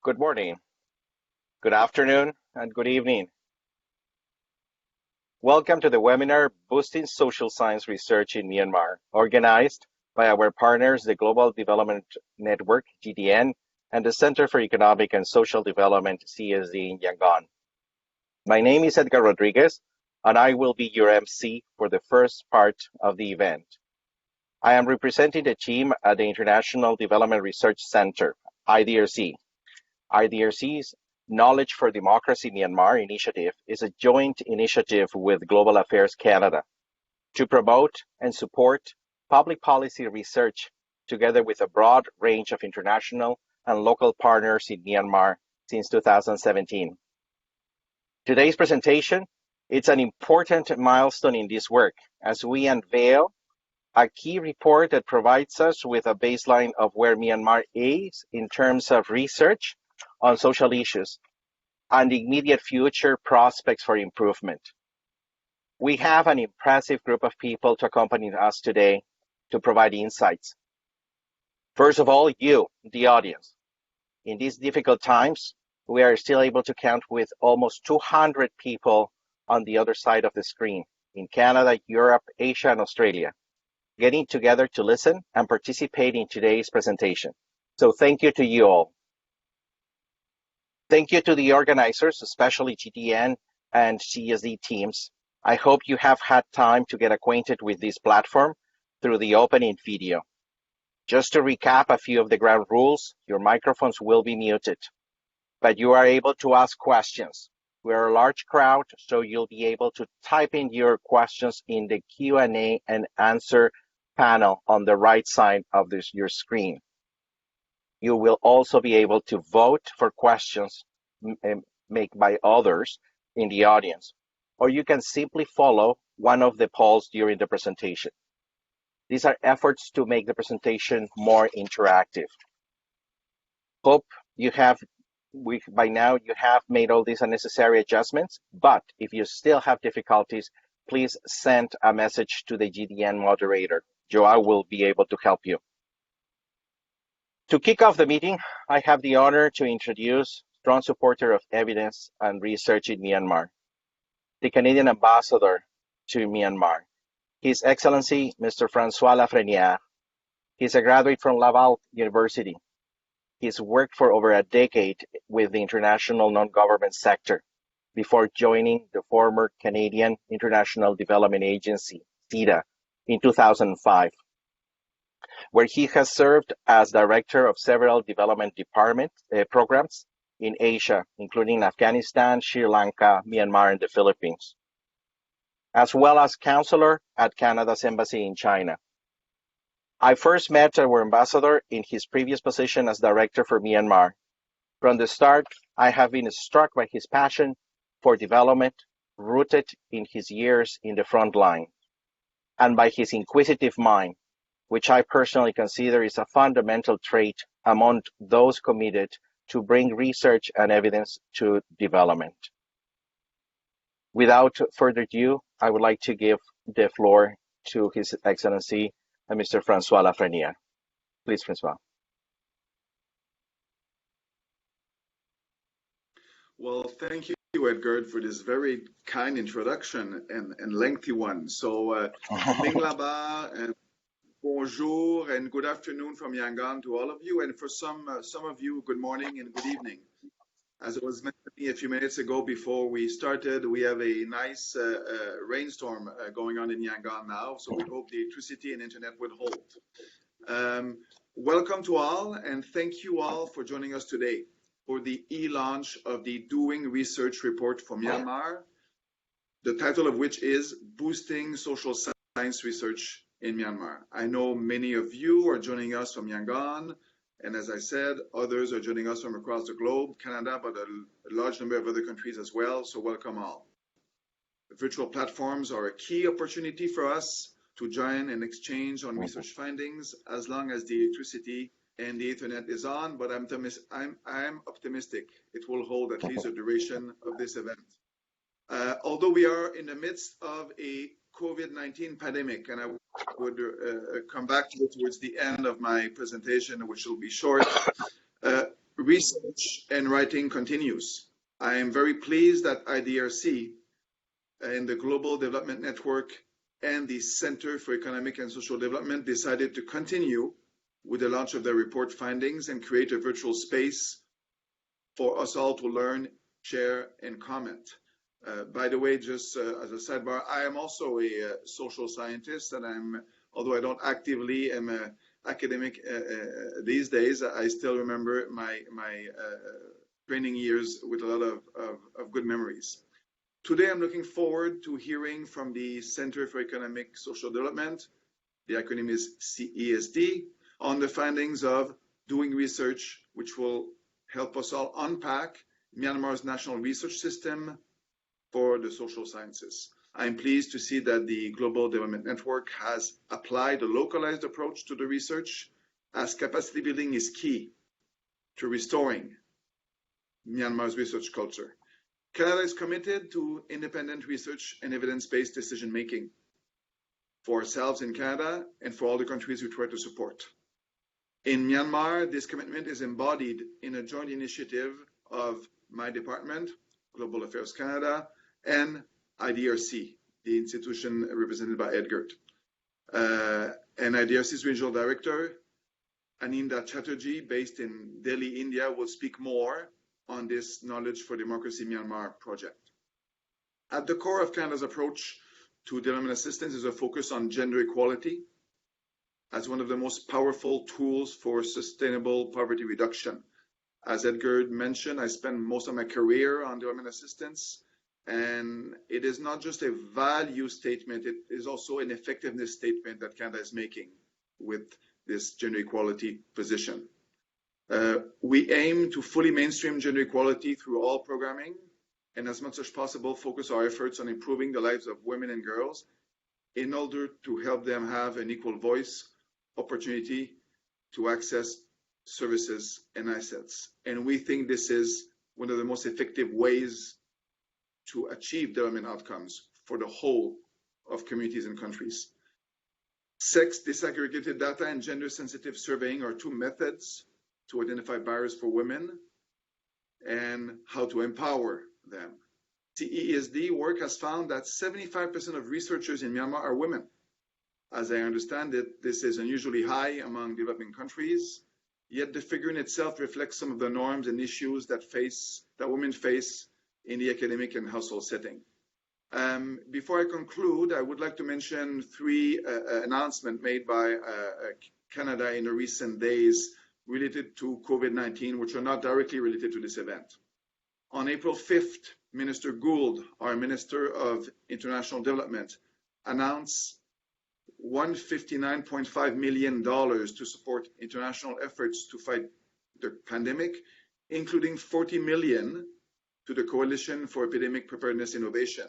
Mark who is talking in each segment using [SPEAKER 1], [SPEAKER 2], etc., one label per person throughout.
[SPEAKER 1] Good morning, good afternoon, and good evening. Welcome to the webinar, Boosting Social Science Research in Myanmar, organized by our partners, the Global Development Network, GDN, and the Center for Economic and Social Development, CSD in Yangon. My name is Edgar Rodriguez, and I will be your MC for the first part of the event. I am representing the team at the International Development Research Center, IDRC. IDRC's Knowledge for Democracy Myanmar initiative is a joint initiative with Global Affairs Canada to promote and support public policy research together with a broad range of international and local partners in Myanmar since 2017. Today's presentation, it's an important milestone in this work as we unveil a key report that provides us with a baseline of where Myanmar is in terms of research on social issues and the immediate future prospects for improvement. We have an impressive group of people to accompany us today to provide insights. First of all, you, the audience. In these difficult times, we are still able to count with almost 200 people on the other side of the screen in Canada, Europe, Asia, and Australia, getting together to listen and participate in today's presentation. So thank you to you all. Thank you to the organizers, especially GDN and CSD teams. I hope you have had time to get acquainted with this platform through the opening video. Just to recap a few of the ground rules, your microphones will be muted, but you are able to ask questions. We are a large crowd, so you'll be able to type in your questions in the Q&A and answer panel on the right side of your screen. You will also be able to vote for questions made by others in the audience, or you can simply follow one of the polls during the presentation. These are efforts to make the presentation more interactive. Hope you have, by now you have made all these unnecessary adjustments, but if you still have difficulties, please send a message to the GDN moderator. Joao will be able to help you. To kick off the meeting, I have the honor to introduce strong supporter of evidence and research in Myanmar, the Canadian ambassador to Myanmar, His Excellency Mr. Francois Lafrenière. He's a graduate from Laval University. He's worked for over a decade with the international non-government sector before joining the former Canadian International Development Agency, CIDA, in 2005. Where he has served as director of several development programs in Asia, including Afghanistan, Sri Lanka, Myanmar, and the Philippines, as well as counselor at Canada's embassy in China. I first met our ambassador in his previous position as director for Myanmar. From the start, I have been struck by his passion for development, rooted in his years in the front line, and by his inquisitive mind, which I personally consider is a fundamental trait among those committed to bring research and evidence to development. Without further ado, I would like to give the floor to His Excellency, Mr. Francois Lafrenière. Please, Francois.
[SPEAKER 2] Well, thank you, Edgar, for this very kind introduction and lengthy one. So, Ming Laba and bonjour and good afternoon from Yangon to all of you, and for some of you, good morning and good evening. As it was mentioned a few minutes ago before we started, we have a nice rainstorm going on in Yangon now, so we hope the electricity and internet would hold. Welcome to all, and thank you all for joining us today for the e-launch of the Doing Research Report for Myanmar, the title of which is Boosting Social Science Research in Myanmar. I know many of you are joining us from Yangon, and as I said, others are joining us from across the globe, Canada, but a large number of other countries as well, so welcome all. Virtual platforms are a key opportunity for us to join and exchange on research findings as long as the electricity and the internet is on, but I'm optimistic it will hold at least the duration of this event. Although we are in the midst of a COVID-19 pandemic, and I would come back to it towards the end of my presentation, which will be short, research and writing continues. I am very pleased that IDRC and the Global Development Network and the Center for Economic and Social Development decided to continue with the launch of their report findings and create a virtual space for us all to learn, share, and comment. By the way, just as a sidebar, I am also a social scientist, and although I don't actively am an academic these days, I still remember my training years with a lot of good memories. Today, I'm looking forward to hearing from the Center for Economic Social Development, the acronym is CESD, on the findings of doing research, which will help us all unpack Myanmar's national research system for the social sciences. I'm pleased to see that the Global Development Network has applied a localized approach to the research, as capacity building is key to restoring Myanmar's research culture. Canada is committed to independent research and evidence-based decision-making for ourselves in Canada and for all the countries we try to support. In Myanmar, this commitment is embodied in a joint initiative of my department, Global Affairs Canada, and IDRC, the institution represented by Edgard. And IDRC's regional director, Ania Chatterjee, based in Delhi, India, will speak more on this Knowledge for Democracy Myanmar project. At the core of Canada's approach to development assistance is a focus on gender equality as one of the most powerful tools for sustainable poverty reduction. As Edgard mentioned, I spent most of my career on development assistance, and it is not just a value statement, it is also an effectiveness statement that Canada is making with this gender equality position. We aim to fully mainstream gender equality through all programming, and as much as possible focus our efforts on improving the lives of women and girls in order to help them have an equal voice, opportunity to access services and assets. And we think this is one of the most effective ways to achieve development outcomes for the whole of communities and countries. Sex disaggregated data and gender-sensitive surveying are two methods to identify barriers for women and how to empower them. CESD work has found that 75% of researchers in Myanmar are women. As I understand it, this is unusually high among developing countries, yet the figure in itself reflects some of the norms and issues that women face in the academic and household setting. Before I conclude, I would like to mention three announcements made by Canada in the recent days related to COVID-19, which are not directly related to this event. On April 5th, Minister Gould, our Minister of International Development, announced $159.5 million to support international efforts to fight the pandemic, including $40 million to the Coalition for Epidemic Preparedness Innovation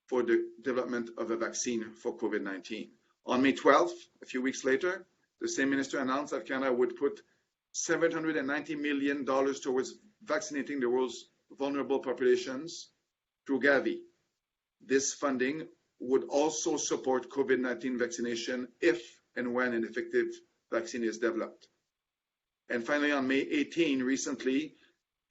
[SPEAKER 2] for the development of a vaccine for COVID-19. On May 12th, a few weeks later, the same minister announced that Canada would put $790 million towards vaccinating the world's vulnerable populations through Gavi. This funding would also support COVID-19 vaccination if and when an effective vaccine is developed. And finally, on May 18, recently,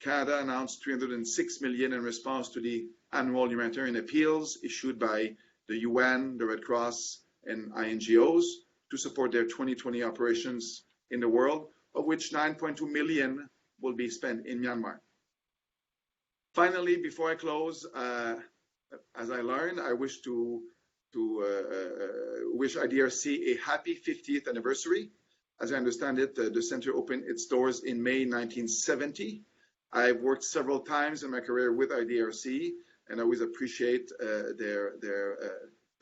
[SPEAKER 2] Canada announced $306 million in response to the annual humanitarian appeals issued by the UN, the Red Cross, and INGOs to support their 2020 operations in the world, of which $9.2 million will be spent in Myanmar. Finally, before I close, as I learned, I wish to wish IDRC a happy 50th anniversary. As I understand it, the center opened its doors in May 1970. I've worked several times in my career with IDRC, and I always appreciate their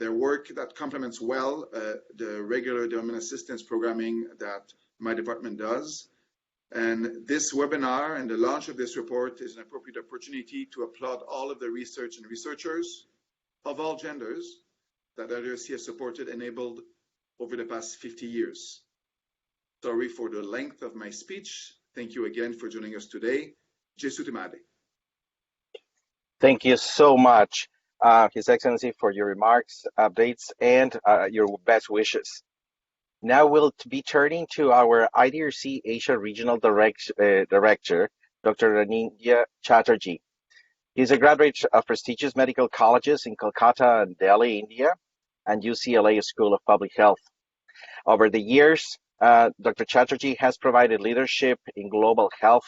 [SPEAKER 2] their work that complements well the regular development assistance programming that my department does. And this webinar and the launch of this report is an appropriate opportunity to applaud all of the research and researchers of all genders that Idrc has supported and enabled over the past 50 years. Sorry for the length of my speech. Thank you again for joining us today. Jesu Timade.
[SPEAKER 1] Thank you so much, His Excellency, for your remarks, updates, and your best wishes. Now we'll be turning to our IDRC Asia Regional Director, Dr. Ania Chatterjee. He's a graduate of prestigious medical colleges in Kolkata and Delhi, India, and UCLA School of Public Health. Over the years, Dr. Chatterjee has provided leadership in global health,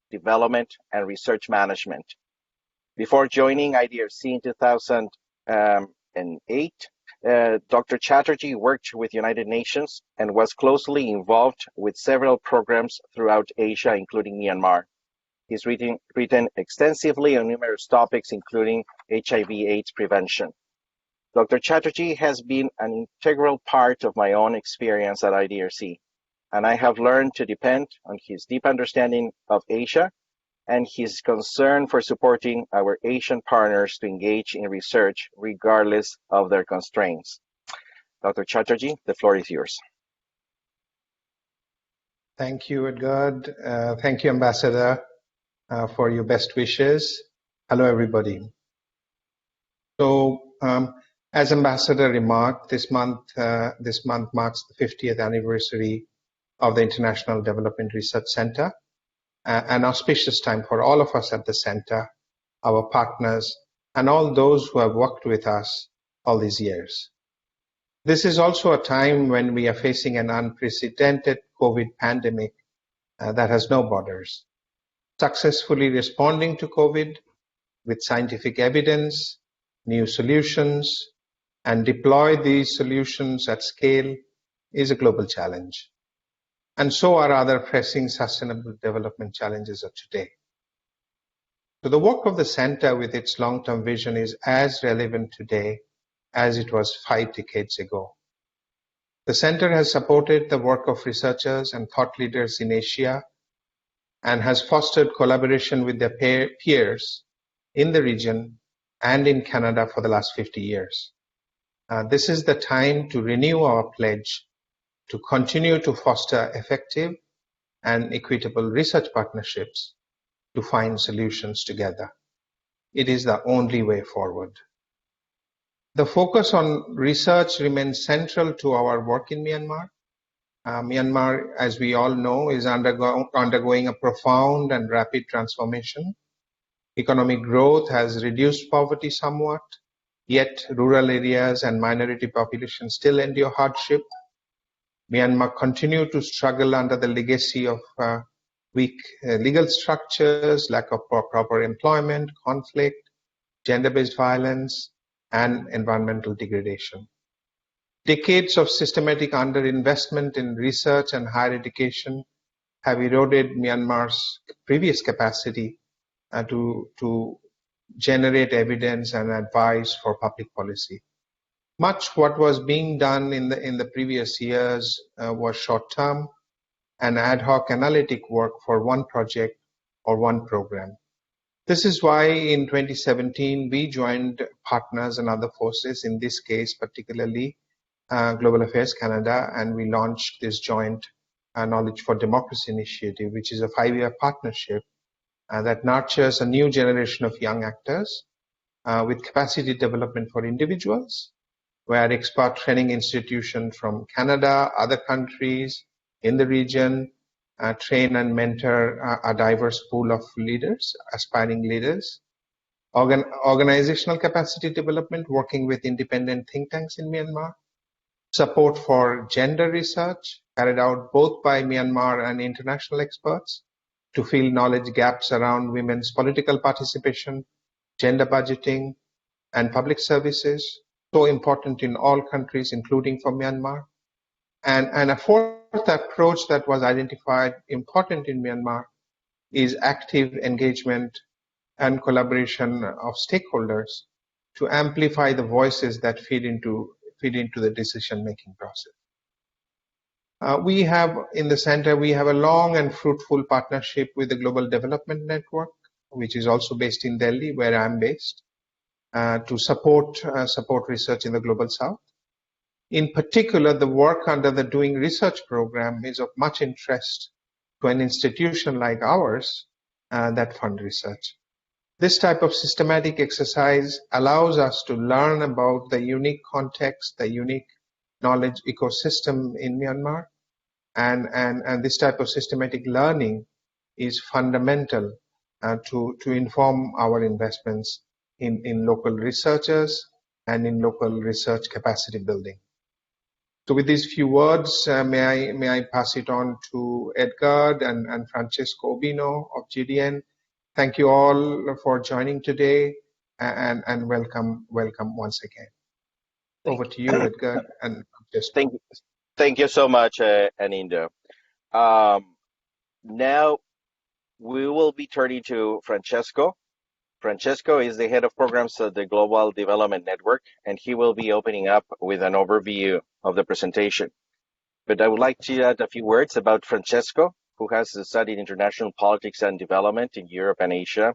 [SPEAKER 1] development, and research management. Before joining IDRC in 2008, Dr. Chatterjee worked with United Nations and was closely involved with several programs throughout Asia, including Myanmar. He's written extensively on numerous topics, including HIV/AIDS prevention. Dr. Chatterjee has been an integral part of my own experience at IDRC, and I have learned to depend on his deep understanding of Asia and his concern for supporting our Asian partners to engage in research regardless of their constraints. Dr. Chatterjee, the floor is yours.
[SPEAKER 3] Thank you, Edgard. Thank you, Ambassador, for your best wishes. Hello, everybody. So, as Ambassador remarked, this month marks the 50th anniversary of the International Development Research Center, an auspicious time for all of us at the center, our partners, and all those who have worked with us all these years. This is also a time when we are facing an unprecedented COVID pandemic that has no borders. Successfully responding to COVID with scientific evidence, new solutions, and deploy these solutions at scale is a global challenge. And so are other pressing sustainable development challenges of today. So the work of the center with its long-term vision is as relevant today as it was 5 decades ago. The center has supported the work of researchers and thought leaders in Asia and has fostered collaboration with their peers in the region and in Canada for the last 50 years. This is the time to renew our pledge to continue to foster effective and equitable research partnerships to find solutions together. It is the only way forward. The focus on research remains central to our work in Myanmar. Myanmar, as we all know, is undergoing a profound and rapid transformation. Economic growth has reduced poverty somewhat, yet rural areas and minority populations still endure hardship. Myanmar continue to struggle under the legacy of weak legal structures, lack of proper employment, conflict, gender-based violence, and environmental degradation. Decades of systematic underinvestment in research and higher education have eroded Myanmar's previous capacity to generate evidence and advice for public policy. Much what was being done in the previous years was short-term and ad hoc analytic work for one project or one program. This is why in 2017 we joined partners and other forces, in this case particularly Global Affairs Canada, and we launched this joint Knowledge for Democracy initiative, which is a 5-year partnership that nurtures a new generation of young actors with capacity development for individuals, where expert training institutions from Canada, other countries in the region, train and mentor a diverse pool of leaders, aspiring leaders. Organizational capacity development, working with independent think tanks in Myanmar. Support for gender research, carried out both by Myanmar and international experts to fill knowledge gaps around women's political participation, gender budgeting, and public services, so important in all countries, including for Myanmar. And a fourth approach that was identified important in Myanmar is active engagement and collaboration of stakeholders amplify the voices that feed into the decision-making process. We have in the center, we have a long and fruitful partnership with the Global Development Network, which is also based in Delhi, where I'm based, to support research in the Global South. In particular, the work under the Doing Research program is of much interest to an institution like ours that fund research. This type of systematic exercise allows us to learn about the unique context, the unique knowledge ecosystem in Myanmar, and this type of systematic learning is fundamental to inform our investments in local researchers and in local research capacity building. So with these few words, may I pass it on to Edgar and Francesco Obino of GDN. Thank you all for joining today, and welcome once again. Over to you, Edgar and Francesco.
[SPEAKER 1] Thank you so much, Anindo. Now we will be turning to Francesco. Francesco is the head of programs at the Global Development Network, and he will be opening up with an overview of the presentation. But I would like to add a few words about Francesco, who has studied international politics and development in Europe and Asia,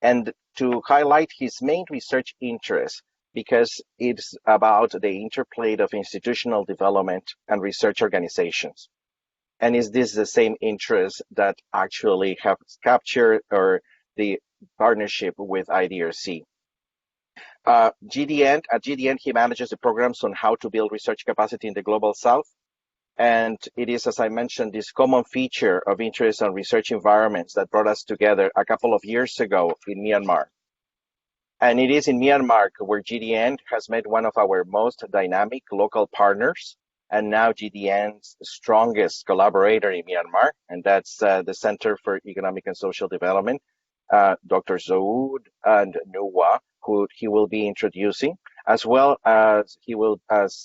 [SPEAKER 1] and to highlight his main research interest, because it's about the interplay of institutional development and research organizations. And is this the same interest that actually has captured the partnership with Idrc? At GDN, he manages the programs on how to build research capacity in the Global South. And it is, as I mentioned, this common feature of interest on research environments that brought us together a couple of years ago in Myanmar. And it is in Myanmar where GDN has met one of our most dynamic local partners, and now GDN's strongest collaborator in Myanmar, and that's the Center for Economic and Social Development, Dr. Zoud and Nuwa, who he will be introducing, as well as he will as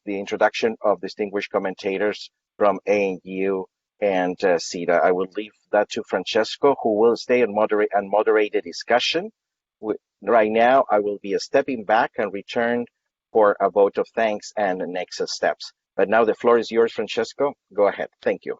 [SPEAKER 1] the introduction of distinguished commentators from ANU and CETA. I will leave that to Francesco, who will stay and moderate the discussion. Right now, I will be stepping back and return for a vote of thanks and next steps. But now the floor is yours, Francesco. Go ahead. Thank you.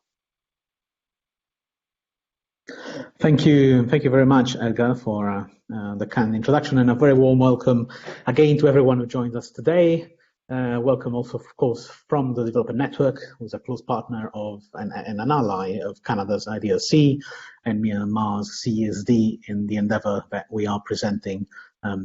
[SPEAKER 4] Thank you very much, Edgar, for the kind introduction, and a very warm welcome again to everyone who joined us today. Welcome also, of course, from the Development Network, who's a close partner of and an ally of Canada's Idrc and Myanmar's CSD in the endeavor that we are presenting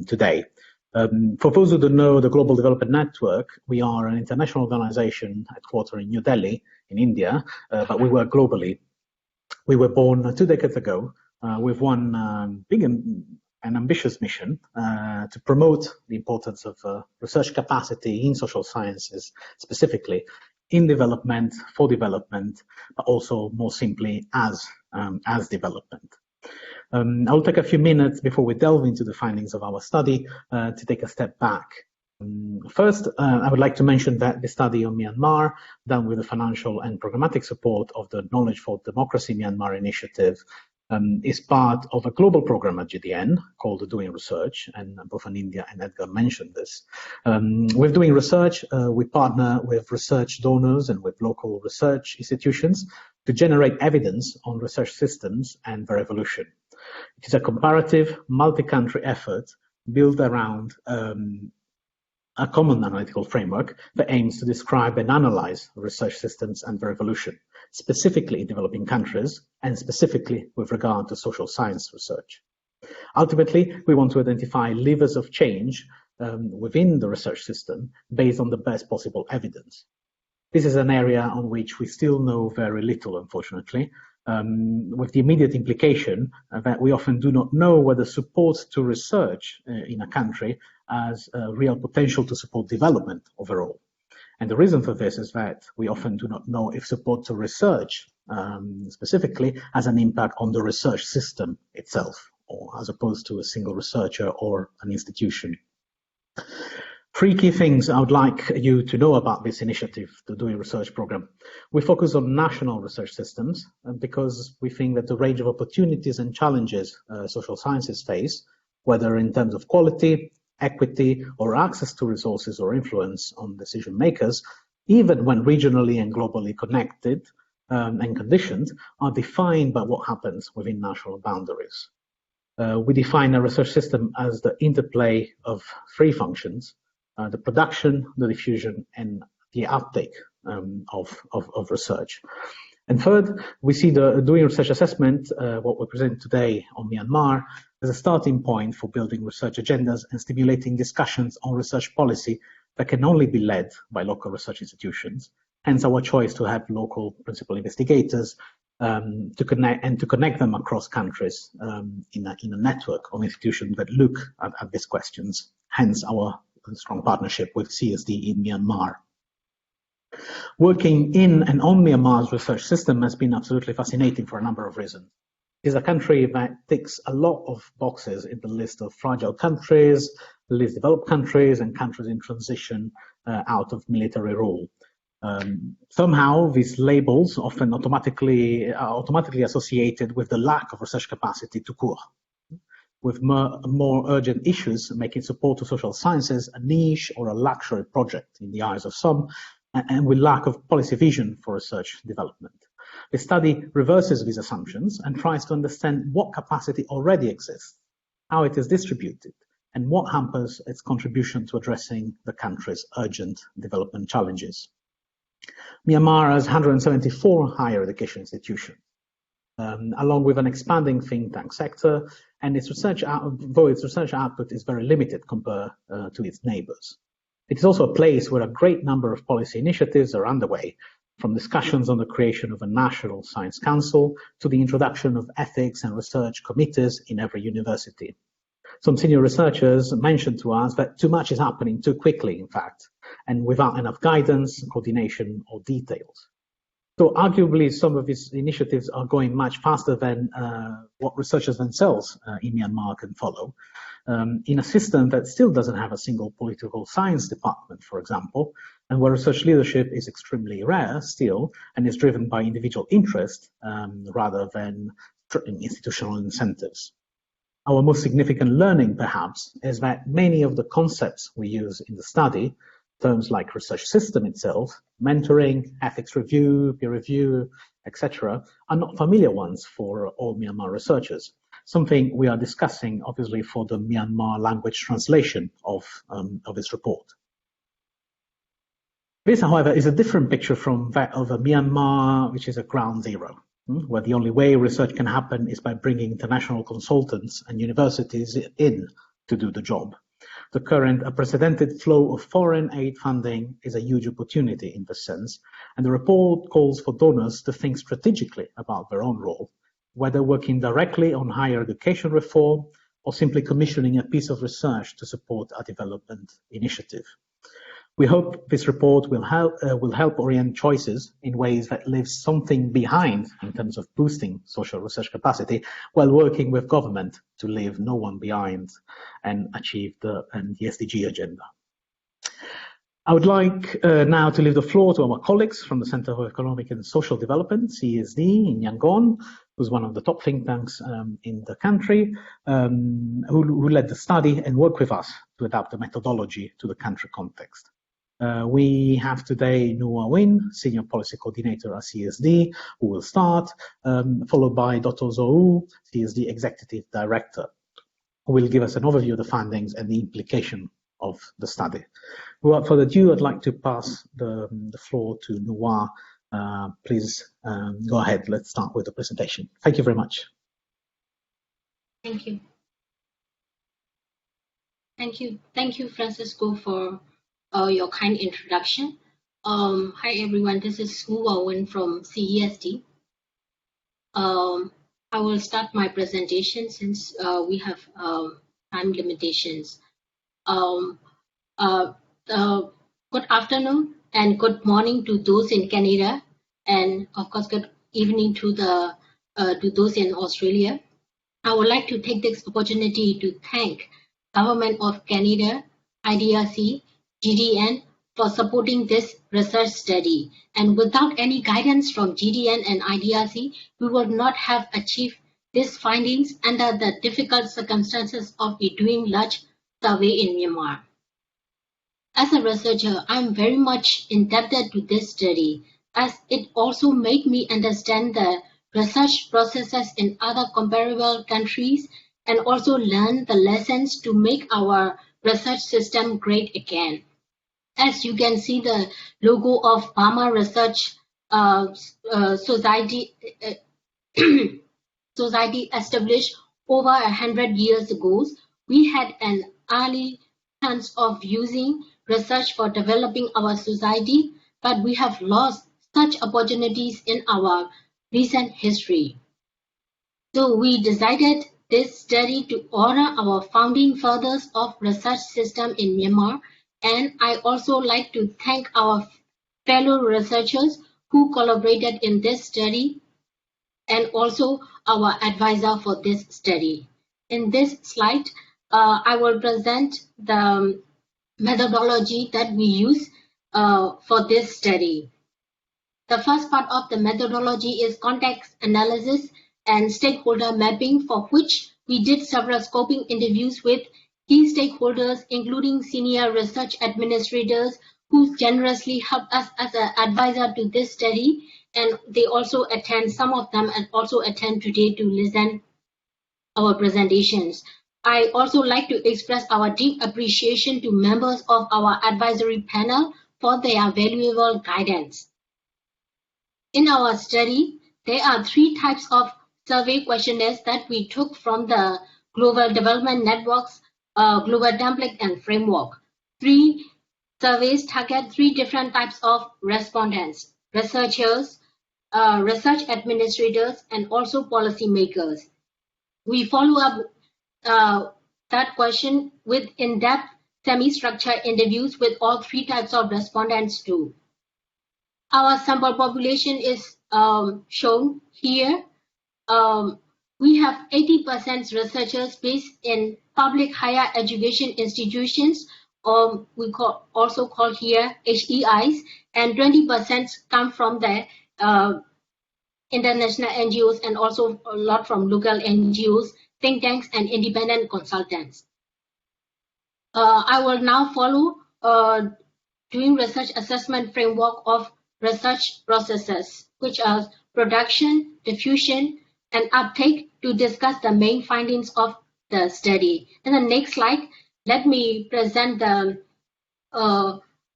[SPEAKER 4] today. For those who don't know the Global Development Network, we are an international organization headquartered in New Delhi, in India, but we work globally. We were born 2 decades ago with one big and ambitious mission to promote the importance of research capacity in social sciences, specifically in development, for development, but also more simply as development. I'll take a few minutes before we delve into the findings of our study to take a step back. First, I would like to mention that the study on Myanmar, done with the financial and programmatic support of the Knowledge for Democracy Myanmar initiative, is part of a global program at GDN called Doing Research, and both Ania and Edgar mentioned this. With Doing Research, we partner with research donors and with local research institutions to generate evidence on research systems and their evolution. It is a comparative, multi-country effort built around a common analytical framework that aims to describe and analyze research systems and their evolution, specifically in developing countries and specifically with regard to social science research. Ultimately, we want to identify levers of change within the research system based on the best possible evidence. This is an area on which we still know very little, unfortunately, with the immediate implication that we often do not know whether support to research in a country has real potential to support development overall. And the reason for this is that we often do not know if support to research specifically has an impact on the research system itself, or as opposed to a single researcher or an institution. 3 key things I would like you to know about this initiative, the Doing Research program. We focus on national research systems because we think that the range of opportunities and challenges social sciences face whether in terms of quality, equity, or access to resources or influence on decision makers, even when regionally and globally connected and conditioned, are defined by what happens within national boundaries. We define a research system as the interplay of three functions: the production, the diffusion, and the uptake of research. And third, we see the doing research assessment, what we present today on Myanmar, as a starting point for building research agendas and stimulating discussions on research policy that can only be led by local research institutions. Hence our choice to have local principal investigators to connect them across countries in a network of institutions that look at these questions. Hence our strong partnership with CSD in Myanmar. Working in and on Myanmar's research system has been absolutely fascinating for a number of reasons. It is a country that ticks a lot of boxes in the list of fragile countries, least developed countries, and countries in transition out of military rule. Somehow these labels often automatically associated with the lack of research capacity to court, with more urgent issues making support to social sciences a niche or a luxury project in the eyes of some, and with lack of policy vision for research development. The study reverses these assumptions and tries to understand what capacity already exists, how it is distributed, and what hampers its contribution to addressing the country's urgent development challenges. Myanmar has 174 higher education institutions, along with an expanding think tank sector, and its research output is very limited compared to its neighbors. It is also a place where a great number of policy initiatives are underway, from discussions on the creation of a National Science Council to the introduction of ethics and research committees in every university. Some senior researchers mentioned to us that too much is happening too quickly, in fact, and without enough guidance, coordination, or details. So arguably, some of these initiatives are going much faster than what researchers themselves in Myanmar can follow. In a system that still doesn't have a single political science department, for example, and where research leadership is extremely rare still and is driven by individual interest rather than institutional incentives. Our most significant learning, perhaps, is that many of the concepts we use in the study, terms like research system itself, mentoring, ethics review, peer review, etc., are not familiar ones for all Myanmar researchers. Something we are discussing, obviously, for the Myanmar language translation of this report. This, however, is a different picture from that of a Myanmar, which is a ground zero, where the only way research can happen is by bringing international consultants and universities in to do the job. The current unprecedented flow of foreign aid funding is a huge opportunity in this sense, and the report calls for donors to think strategically about their own role, whether working directly on higher education reform or simply commissioning a piece of research to support a development initiative. We hope this report will help orient choices in ways that leave something behind in terms of boosting social research capacity, while working with government to leave no one behind and achieve the SDG agenda. I would like now to leave the floor to our colleagues from the Center for Economic and Social Development, CSD, in Yangon, who's one of the top think tanks in the country, who led the study and worked with us to adapt the methodology to the country context. We have today Nuwa Win, Senior Policy Coordinator at CSD, who will start, followed by Dr. Zou, CSD Executive Director, who will give us an overview of the findings and the implication of the study. Without further ado, I'd like to pass the floor to Nuwa. Please go ahead. Let's start with the presentation. Thank you very much.
[SPEAKER 5] Thank you. Thank you, Francisco, for your kind introduction. Hi, everyone. This is Nuwa Win from CESD. I will start my presentation since we have time limitations. Good afternoon and good morning to those in Canada, and of course good evening to those in Australia. I would like to take this opportunity to thank Government of Canada, IDRC, GDN for supporting this research study. And without any guidance from GDN and IDRC, we would not have achieved these findings under the difficult circumstances of doing large survey in Myanmar. As a researcher, I'm very much indebted to this study, as it also made me understand the research processes in other comparable countries and also learn the lessons to make our research system great again. As you can see, the logo of Burma Research Society Society established over 100 years ago. We had an early chance of using research for developing our society, but we have lost such opportunities in our recent history. So we decided this study to honor our founding fathers of research system in Myanmar, and I also like to thank our fellow researchers who collaborated in this study and also our advisor for this study. In this slide, I will present the methodology that we use for this study. The first part of the methodology is context analysis and stakeholder mapping, for which we did several scoping interviews with key stakeholders, including senior research administrators who generously helped us as an advisor to this study, and they also attend, some of them and also attend today to listen our presentations. I also like to express our deep appreciation to members of our advisory panel for their valuable guidance. In our study, there are 3 types of survey questionnaires that we took from the Global Development Network's Global Template and Framework. 3 surveys target 3 different types of respondents: researchers, research administrators, and also policymakers. We follow up that question with in-depth semi-structured interviews with all 3 types of respondents too. Our sample population is shown here. We have 80% researchers based in public higher education institutions, or we also call here HEIs, and 20% come from the international NGOs and also a lot from local NGOs, think tanks, and independent consultants. I will now follow doing research assessment framework of research processes, which are production, diffusion, and uptake, to discuss the main findings of the study. In the next slide, let me present the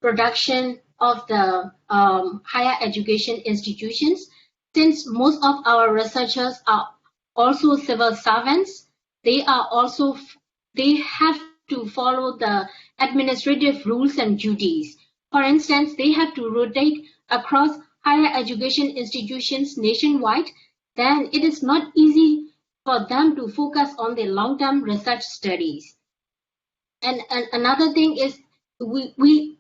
[SPEAKER 5] production of the higher education institutions. Since most of our researchers are also civil servants, they have to follow the administrative rules and duties. For instance, they have to rotate across higher education institutions nationwide. Then it is not easy for them to focus on their long-term research studies. And another thing is, we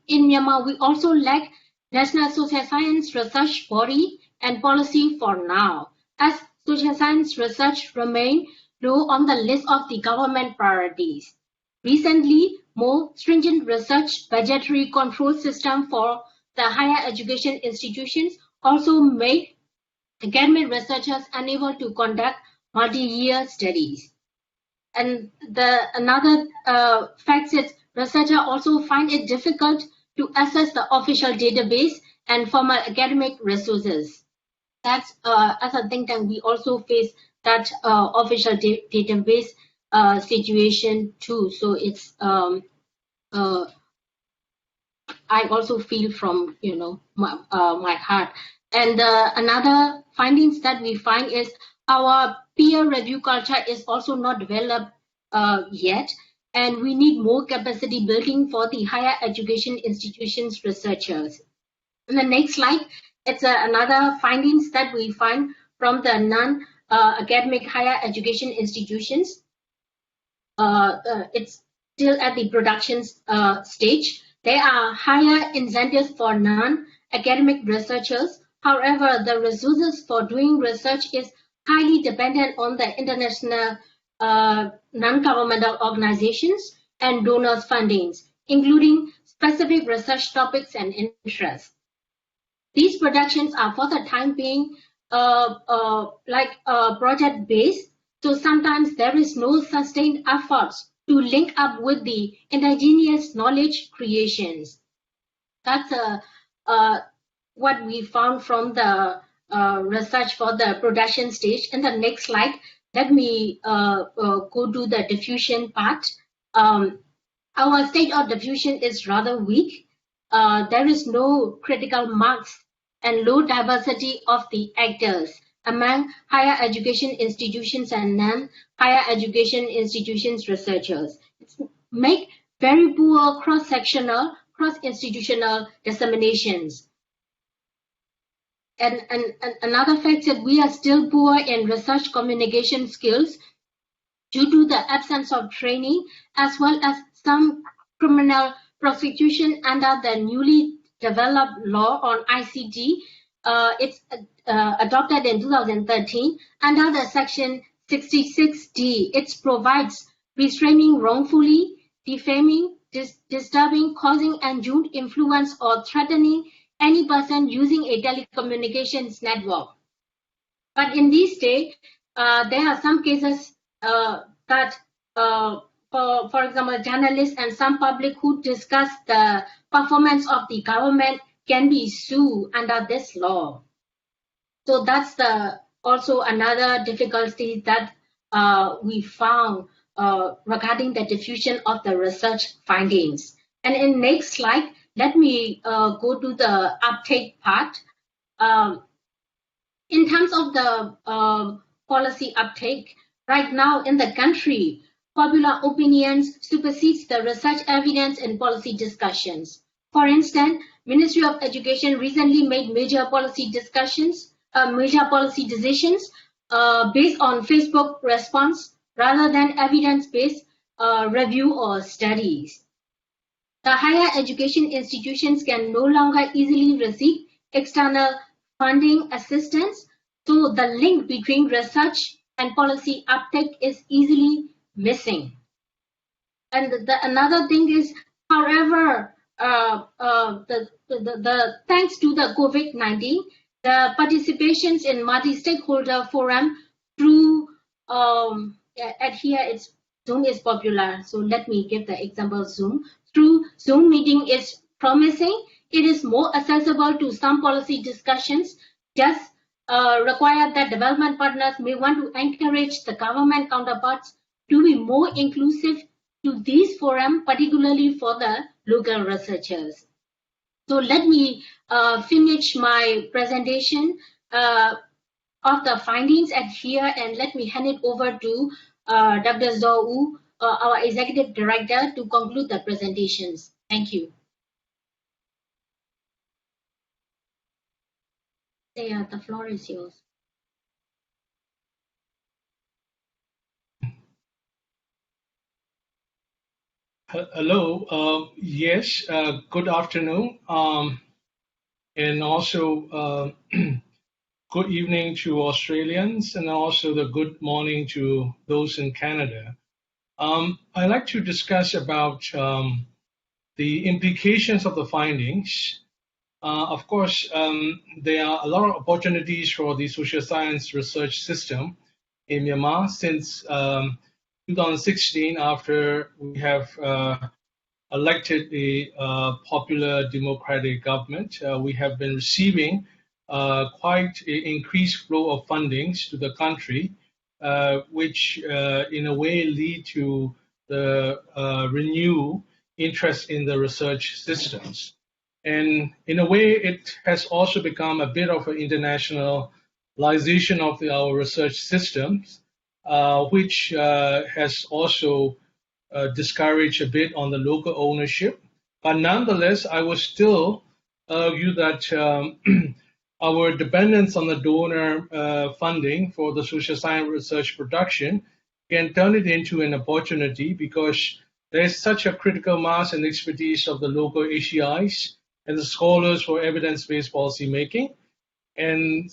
[SPEAKER 5] in Myanmar, we also lack national social science research body and policy for now, as social science research remain low on the list of the government priorities. Recently, more stringent research budgetary control system for the higher education institutions also make academic researchers unable to conduct multi-year studies. And another fact is, researchers also find it difficult to access the official database and formal academic resources. That's as a think tank, we also face that official database situation too. So it's I also feel from my heart. And another findings that we find is our peer review culture is also not developed yet, and we need more capacity building for the higher education institutions researchers. In the next slide, it's another findings that we find from the non-academic higher education institutions. It's still at the production stage. There are higher incentives for non-academic researchers. However, the resources for doing research is highly dependent on the international non-governmental organizations and donors' fundings, including specific research topics and interests. These productions are, for the time being, project-based, So sometimes there is no sustained efforts to link up with the indigenous knowledge creations. That's what we found from the research for the production stage. In the next slide, let me go to the diffusion part. Our state of diffusion is rather weak. There is no critical mass and low diversity of the actors among higher education institutions and non-higher education institutions researchers. It's make very poor cross-sectional, cross-institutional disseminations. And another fact that we are still poor in research communication skills due to the absence of training, as well as some criminal prosecution under the newly developed law on ICT. It's adopted in 2013 under the section 66D. It provides restraining wrongfully, defaming, disturbing, causing undue influence or threatening any person using a telecommunications network. But in this state, there are some cases that, for example, journalists and some public who discuss the performance of the government can be sued under this law. So that's also another difficulty that we found regarding the diffusion of the research findings. And in next slide, let me go to the uptake part. In terms of the policy uptake, right now in the country, popular opinions supersedes the research evidence in policy discussions. For instance, Ministry of Education recently made major policy decisions based on Facebook response rather than evidence-based review or studies. The higher education institutions can no longer easily receive external funding assistance, so the link between research and policy uptake is easily missing. And another thing is, however, thanks to the COVID-19, the participations in multi-stakeholder forum through at here it's Zoom is popular. So let me give the example Zoom. Through Zoom meeting is promising. It is more accessible to some policy discussions. Just require that development partners may want to encourage the government counterparts to be more inclusive to these forums, particularly for the local researchers. So let me finish my presentation of the findings at here, and let me hand it over to Dr. Zou, our Executive Director, to conclude the presentations. Thank you. Yeah, the floor is yours.
[SPEAKER 6] Hello. Yes. Good afternoon, and also good evening to Australians, and also the good morning to those in Canada. I'd like to discuss about the implications of the findings. Of course, there are a lot of opportunities for the social science research system in Myanmar since 2016, after we have elected a popular democratic government. We have been receiving quite an increased flow of fundings to the country, which in a way lead to the renewed interest in the research systems. And in a way, it has also become a bit of an internationalization of our research systems, which has also discouraged a bit on the local ownership. But nonetheless, I would still argue that our dependence on the donor funding for the social science research production can turn it into an opportunity, because there is such a critical mass and expertise of the local HEIs and the scholars for evidence-based policy making, and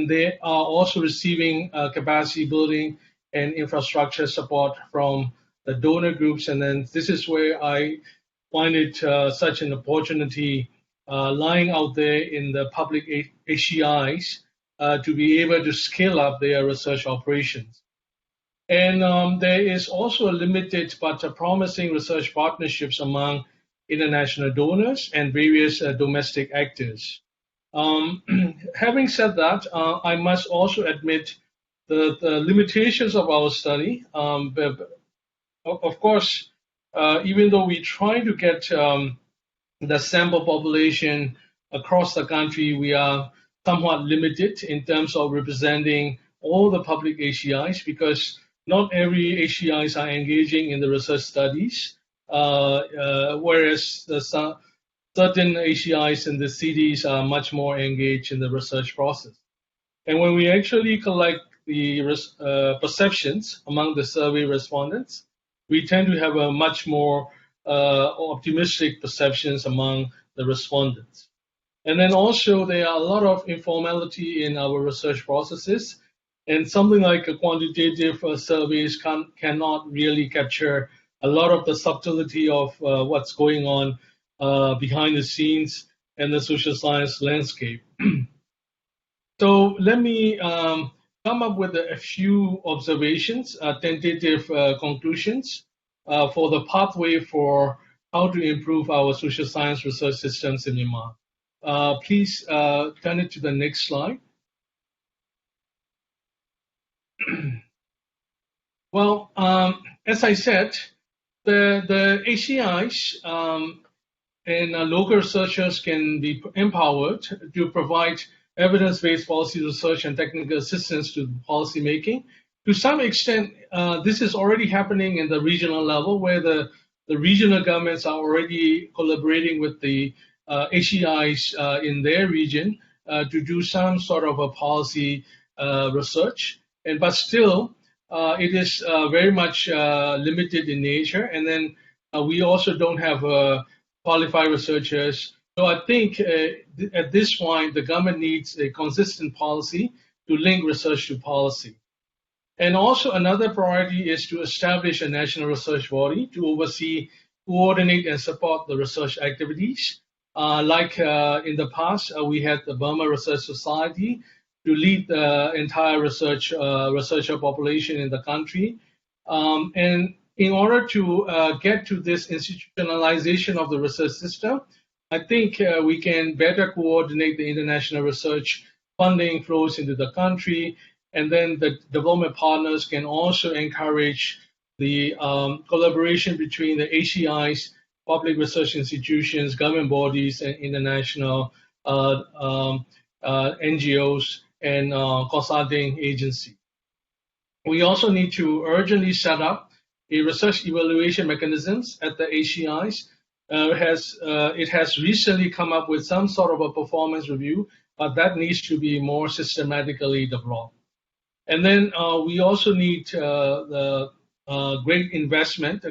[SPEAKER 6] they are also receiving capacity building and infrastructure support from the donor groups. And then this is where I find it such an opportunity lying out there in the public HEIs to be able to scale up their research operations. And there is also a limited but promising research partnerships among international donors and various domestic actors. Having said that, I must also admit the limitations of our study. Of course, even though we try to get the sample population across the country, we are somewhat limited in terms of representing all the public HCIs, because not every HCIs are engaging in the research studies, whereas certain HCIs in the cities are much more engaged in the research process. And when we actually collect the perceptions among the survey respondents, we tend to have a much more optimistic perceptions among the respondents. And then also there are a lot of informality in our research processes, and something like a quantitative surveys cannot really capture a lot of the subtlety of what's going on behind the scenes and the social science landscape. So let me come up with a few observations, tentative conclusions for the pathway for how to improve our social science research systems in Myanmar. Please turn it to the next slide. Well, as I said, the HCIs and local researchers can be empowered to provide evidence-based policy research and technical assistance to policy making. To some extent, this is already happening in the regional level, where the regional governments are already collaborating with the HCIs in their region to do some sort of a policy research. But still, it is very much limited in nature. And then we also don't have qualified researchers. So I think at this point, the government needs a consistent policy to link research to policy. And also another priority is to establish a national research body to oversee, coordinate, and support the research activities. Like in the past, we had the Burma Research Society to lead the entire researcher population in the country. And in order to get to this institutionalization of the research system, I think we can better coordinate the international research funding flows into the country, and then the development partners can also encourage the collaboration between the HCIs, public research institutions, government bodies, and international NGOs and consulting agencies. We also need to urgently set up a research evaluation mechanisms at the HCIs. It has recently come up with some sort of a performance review, but that needs to be more systematically developed. And then we also need the greater investment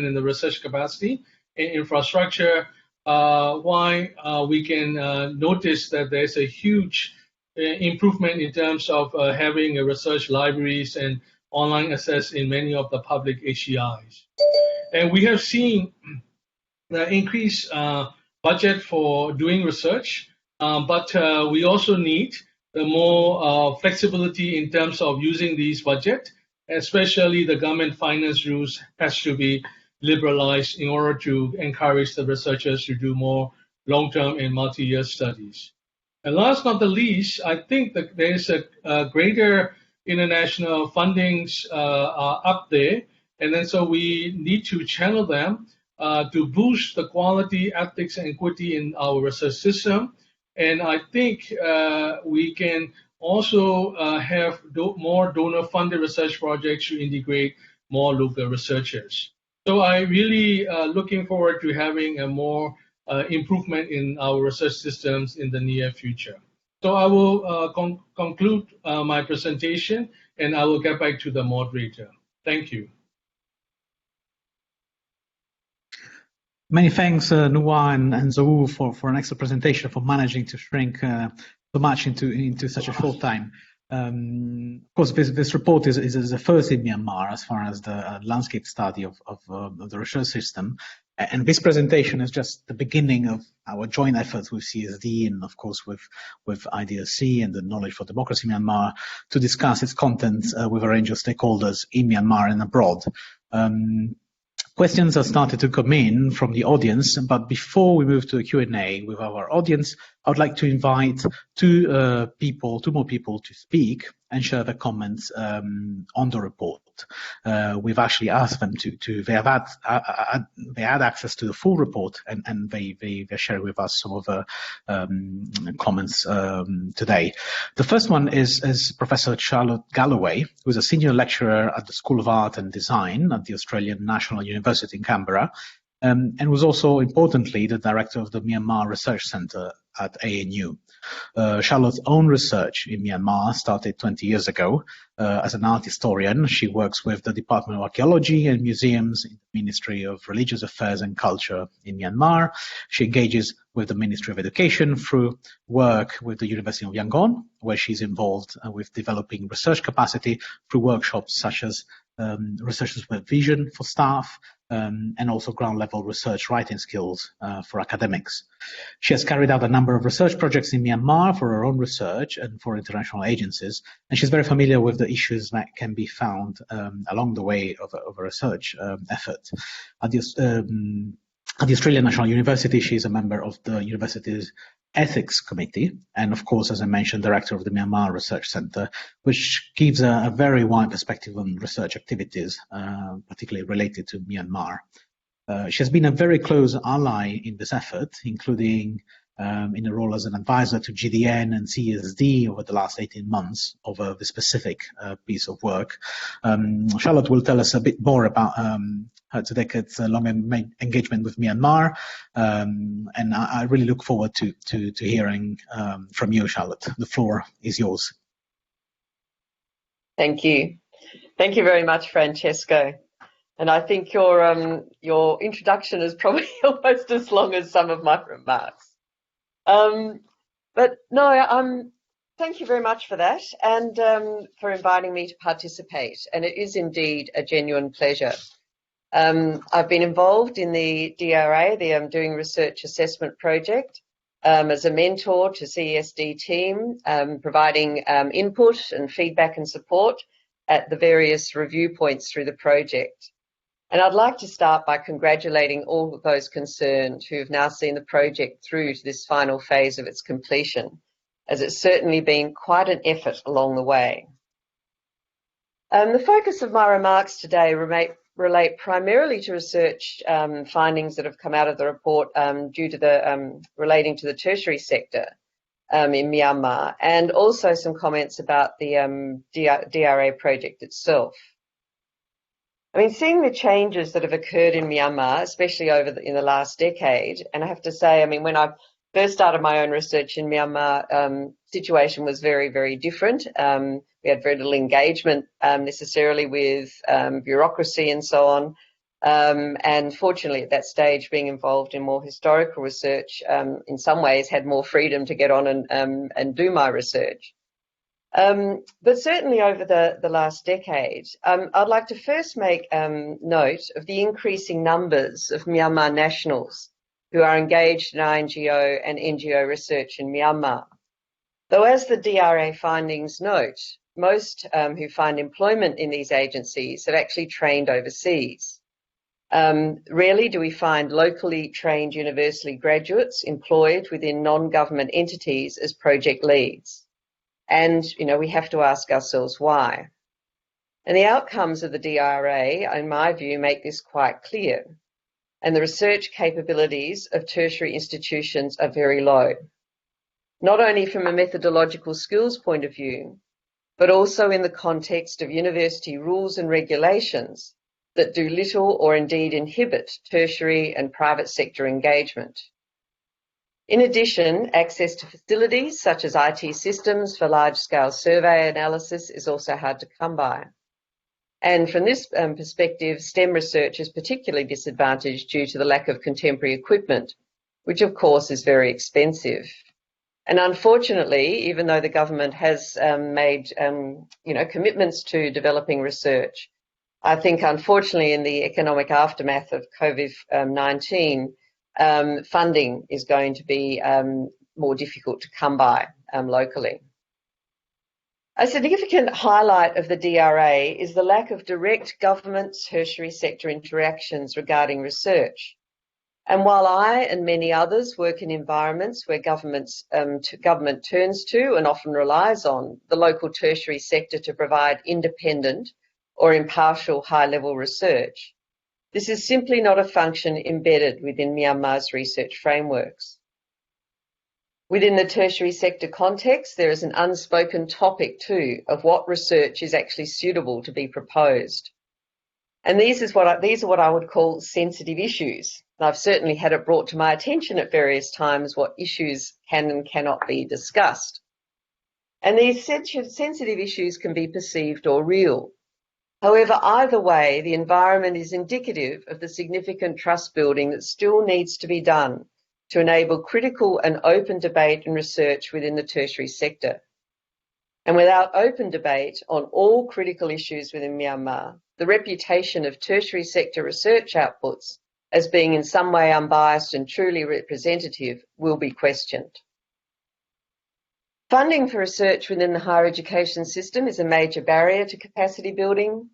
[SPEAKER 6] in the research capacity and infrastructure. Why we can notice that there's a huge improvement in terms of having a research libraries and online access in many of the public HCIs. And we have seen the increased budget for doing research, but we also need the more flexibility in terms of using these budget, especially the government finance rules has to be liberalized in order to encourage the researchers to do more long-term and multi-year studies. And last but not the least, I think that there is a greater international fundings up there, and then so we need to channel them to boost the quality, ethics, and equity in our research system. And I think we can also have more donor-funded research projects to integrate more local researchers. So I really looking forward to having a more improvement in our research systems in the near future. So I will conclude my presentation, and I will get back to the moderator. Thank you.
[SPEAKER 4] Many thanks, Nuwa and Zou, for an excellent presentation, for managing to shrink so much into such a short time. Of course, this report is the first in Myanmar as far as the landscape study of the research system. And this presentation is just the beginning of our joint efforts with CSD and, of course, with Idrc and the Knowledge for Democracy Myanmar to discuss its contents with a range of stakeholders in Myanmar and abroad. Questions have started to come in from the audience, but before we move to a Q&A with our audience, I would like to invite two more people to speak and share their comments on the report. We've actually asked them they had access to the full report, and they're sharing with us some of the comments today. The first one is Professor Charlotte Galloway, who is a senior lecturer at the School of Art and Design at the Australian National University in Canberra, and was also, importantly, the director of the Myanmar Research Centre at ANU. Charlotte's own research in Myanmar started 20 years ago. As an art historian, she works with the Department of Archaeology and Museums in the Ministry of Religious Affairs and Culture in Myanmar. She engages with the Ministry of Education through work with the University of Yangon, where she's involved with developing research capacity through workshops such as research supervision for staff, and also ground-level research writing skills for academics. She has carried out a number of research projects in Myanmar for her own research and for international agencies, and she's very familiar with the issues that can be found along the way of a research effort. At the Australian National University, she is a member of the university's Ethics Committee, and of course, as I mentioned, director of the Myanmar Research Centre, which gives a very wide perspective on research activities, particularly related to Myanmar. She has been a very close ally in this effort, including in a role as an advisor to GDN and CSD over the last 18 months over the specific piece of work. Charlotte will tell us a bit more about her 2 decades long engagement with Myanmar, and I really look forward to hearing from you, Charlotte. The floor is yours.
[SPEAKER 7] Thank you. Thank you very much, Francesco. And I think your introduction is probably almost as long as some of my remarks. But no, thank you very much for that, and for inviting me to participate. And it is indeed a genuine pleasure. I've been involved in the DRA, the Doing Research Assessment Project, as a mentor to CSD team, providing input and feedback and support at the various review points through the project. And I'd like to start by congratulating all of those concerned who have now seen the project through to this final phase of its completion, as it's certainly been quite an effort along the way. The focus of my remarks today relate primarily to research findings that have come out of the report due to the relating to the tertiary sector in Myanmar, and also some comments about the DRA project itself. I mean, seeing the changes that have occurred in Myanmar, especially in the last decade, and I have to say, I mean, when I first started my own research in Myanmar, situation was very, very different. We had very little engagement necessarily with bureaucracy and so on. And fortunately, at that stage, being involved in more historical research, in some ways had more freedom to get on and do my research. But certainly over the last decade, I'd like to first make note of the increasing numbers of Myanmar nationals who are engaged in INGO and NGO research in Myanmar. Though as the DRA findings note, most who find employment in these agencies have actually trained overseas. Rarely do we find locally trained university graduates employed within non-government entities as project leads. And, you know, we have to ask ourselves why. And the outcomes of the DRA, in my view, make this quite clear. And the research capabilities of tertiary institutions are very low, not only from a methodological skills point of view, but also in the context of university rules and regulations that do little or indeed inhibit tertiary and private sector engagement. In addition, access to facilities such as IT systems for large-scale survey analysis is also hard to come by. And from this perspective, STEM research is particularly disadvantaged due to the lack of contemporary equipment, which of course is very expensive. And unfortunately, even though the government has made commitments to developing research, I think, unfortunately, in the economic aftermath of COVID-19, funding is going to be more difficult to come by locally. A significant highlight of the DRA is the lack of direct government tertiary sector interactions regarding research. And while I and many others work in environments where government turns to and often relies on the local tertiary sector to provide independent or impartial high-level research, this is simply not a function embedded within Myanmar's research frameworks. Within the tertiary sector context, there is an unspoken topic too of what research is actually suitable to be proposed. And these are what I would call sensitive issues. I've certainly had it brought to my attention at various times what issues can and cannot be discussed. And these sensitive issues can be perceived or real. However, either way, the environment is indicative of the significant trust building that still needs to be done to enable critical and open debate and research within the tertiary sector. And without open debate on all critical issues within Myanmar, the reputation of tertiary sector research outputs as being in some way unbiased and truly representative will be questioned. Funding for research within the higher education system is a major barrier to capacity building,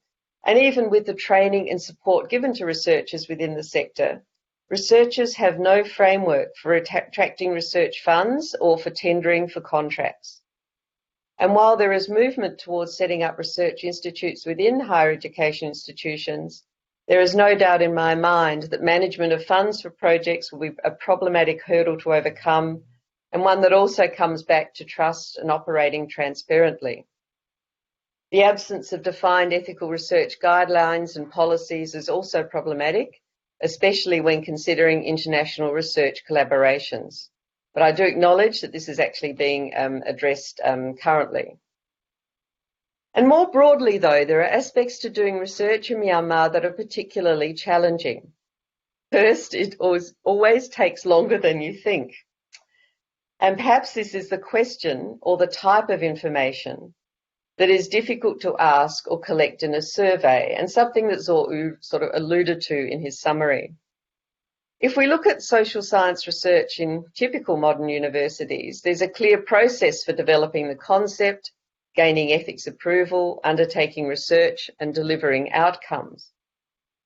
[SPEAKER 7] and even with the training and support given to researchers within the sector, researchers have no framework for attracting research funds or for tendering for contracts. And while there is movement towards setting up research institutes within higher education institutions, there is no doubt in my mind that management of funds for projects will be a problematic hurdle to overcome, and one that also comes back to trust and operating transparently. The absence of defined ethical research guidelines and policies is also problematic, especially when considering international research collaborations. But I do acknowledge that this is actually being addressed currently. And more broadly, though, there are aspects to doing research in Myanmar that are particularly challenging. First, it always takes longer than you think. And perhaps this is the question or the type of information that is difficult to ask or collect in a survey, and something that Zor-U sort of alluded to in his summary. If we look at social science research in typical modern universities, there's a clear process for developing the concept, gaining ethics approval, undertaking research, and delivering outcomes.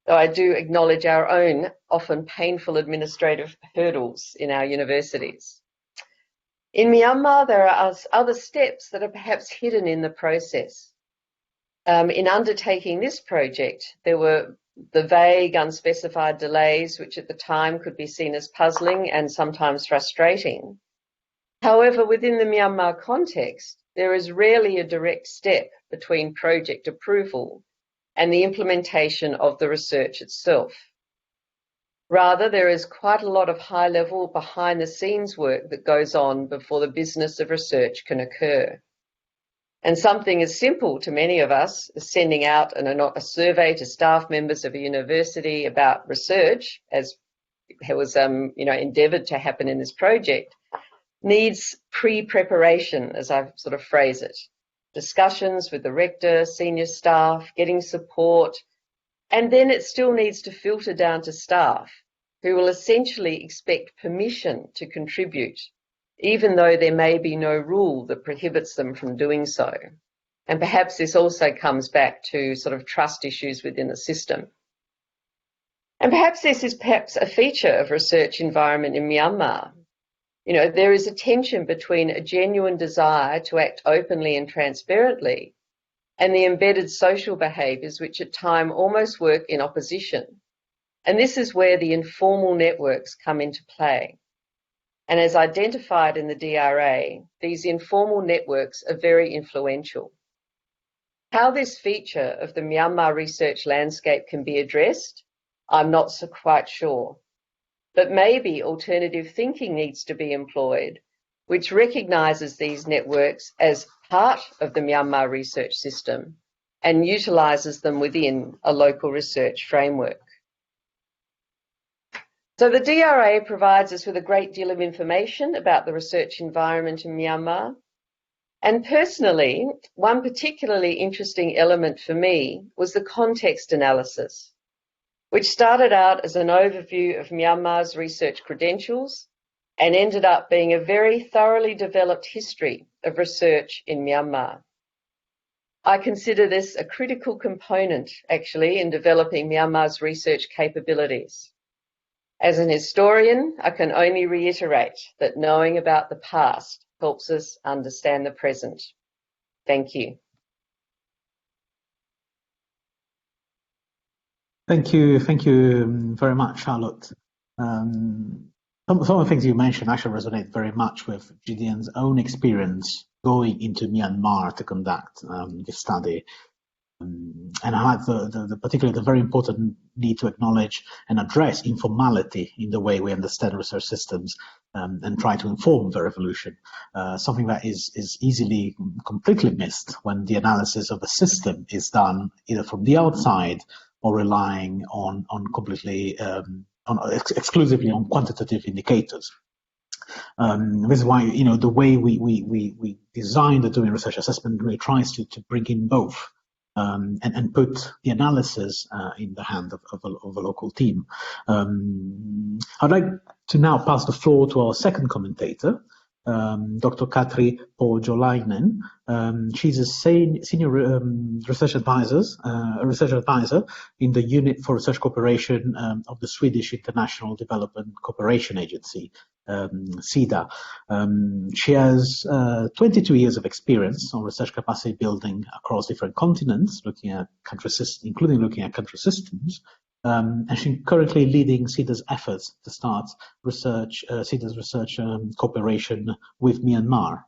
[SPEAKER 7] Though I do acknowledge our own often painful administrative hurdles in our universities. In Myanmar, there are other steps that are perhaps hidden in the process. In undertaking this project, there were the vague, unspecified delays, which at the time could be seen as puzzling and sometimes frustrating. However, within the Myanmar context, there is rarely a direct step between project approval and the implementation of the research itself. Rather, there is quite a lot of high-level, behind-the-scenes work that goes on before the business of research can occur. And something as simple to many of us as sending out a survey to staff members of a university about research, as was endeavoured to happen in this project, needs pre-preparation, as I sort of phrase it. Discussions with the rector, senior staff, getting support, and then it still needs to filter down to staff, who will essentially expect permission to contribute, even though there may be no rule that prohibits them from doing so. And perhaps this also comes back to sort of trust issues within the system. And perhaps this is a feature of research environment in Myanmar. You know, there is a tension between a genuine desire to act openly and transparently and the embedded social behaviours which at times almost work in opposition. And this is where the informal networks come into play. And as identified in the DRA, these informal networks are very influential. How this feature of the Myanmar research landscape can be addressed, I'm not so quite sure. But maybe alternative thinking needs to be employed, which recognises these networks as part of the Myanmar research system and utilises them within a local research framework. So the DRA provides us with a great deal of information about the research environment in Myanmar. And personally, one particularly interesting element for me was the context analysis, which started out as an overview of Myanmar's research credentials and ended up being a very thoroughly developed history of research in Myanmar. I consider this a critical component, actually, in developing Myanmar's research capabilities. As an historian, I can only reiterate that knowing about the past helps us understand the present. Thank you.
[SPEAKER 4] Thank you very much, Charlotte. Some of the things you mentioned actually resonate very much with Gideon's own experience going into Myanmar to conduct this study. And I had particularly the very important need to acknowledge and address informality in the way we understand research systems and try to inform the revolution, something that is easily completely missed when the analysis of a system is done either from the outside or relying on completely exclusively on quantitative indicators. This is why the way we design the doing research assessment really tries to bring in both. And put the analysis in the hand of a local team. I'd like to now pass the floor to our second commentator, Dr. Katri Pohjolainen. She's a senior research advisor in the Unit for Research Cooperation of the Swedish International Development Cooperation Agency, SIDA. She has 22 years of experience on research capacity building across different continents, including looking at country systems. And she's currently leading SIDA's efforts to start SIDA's research cooperation with Myanmar.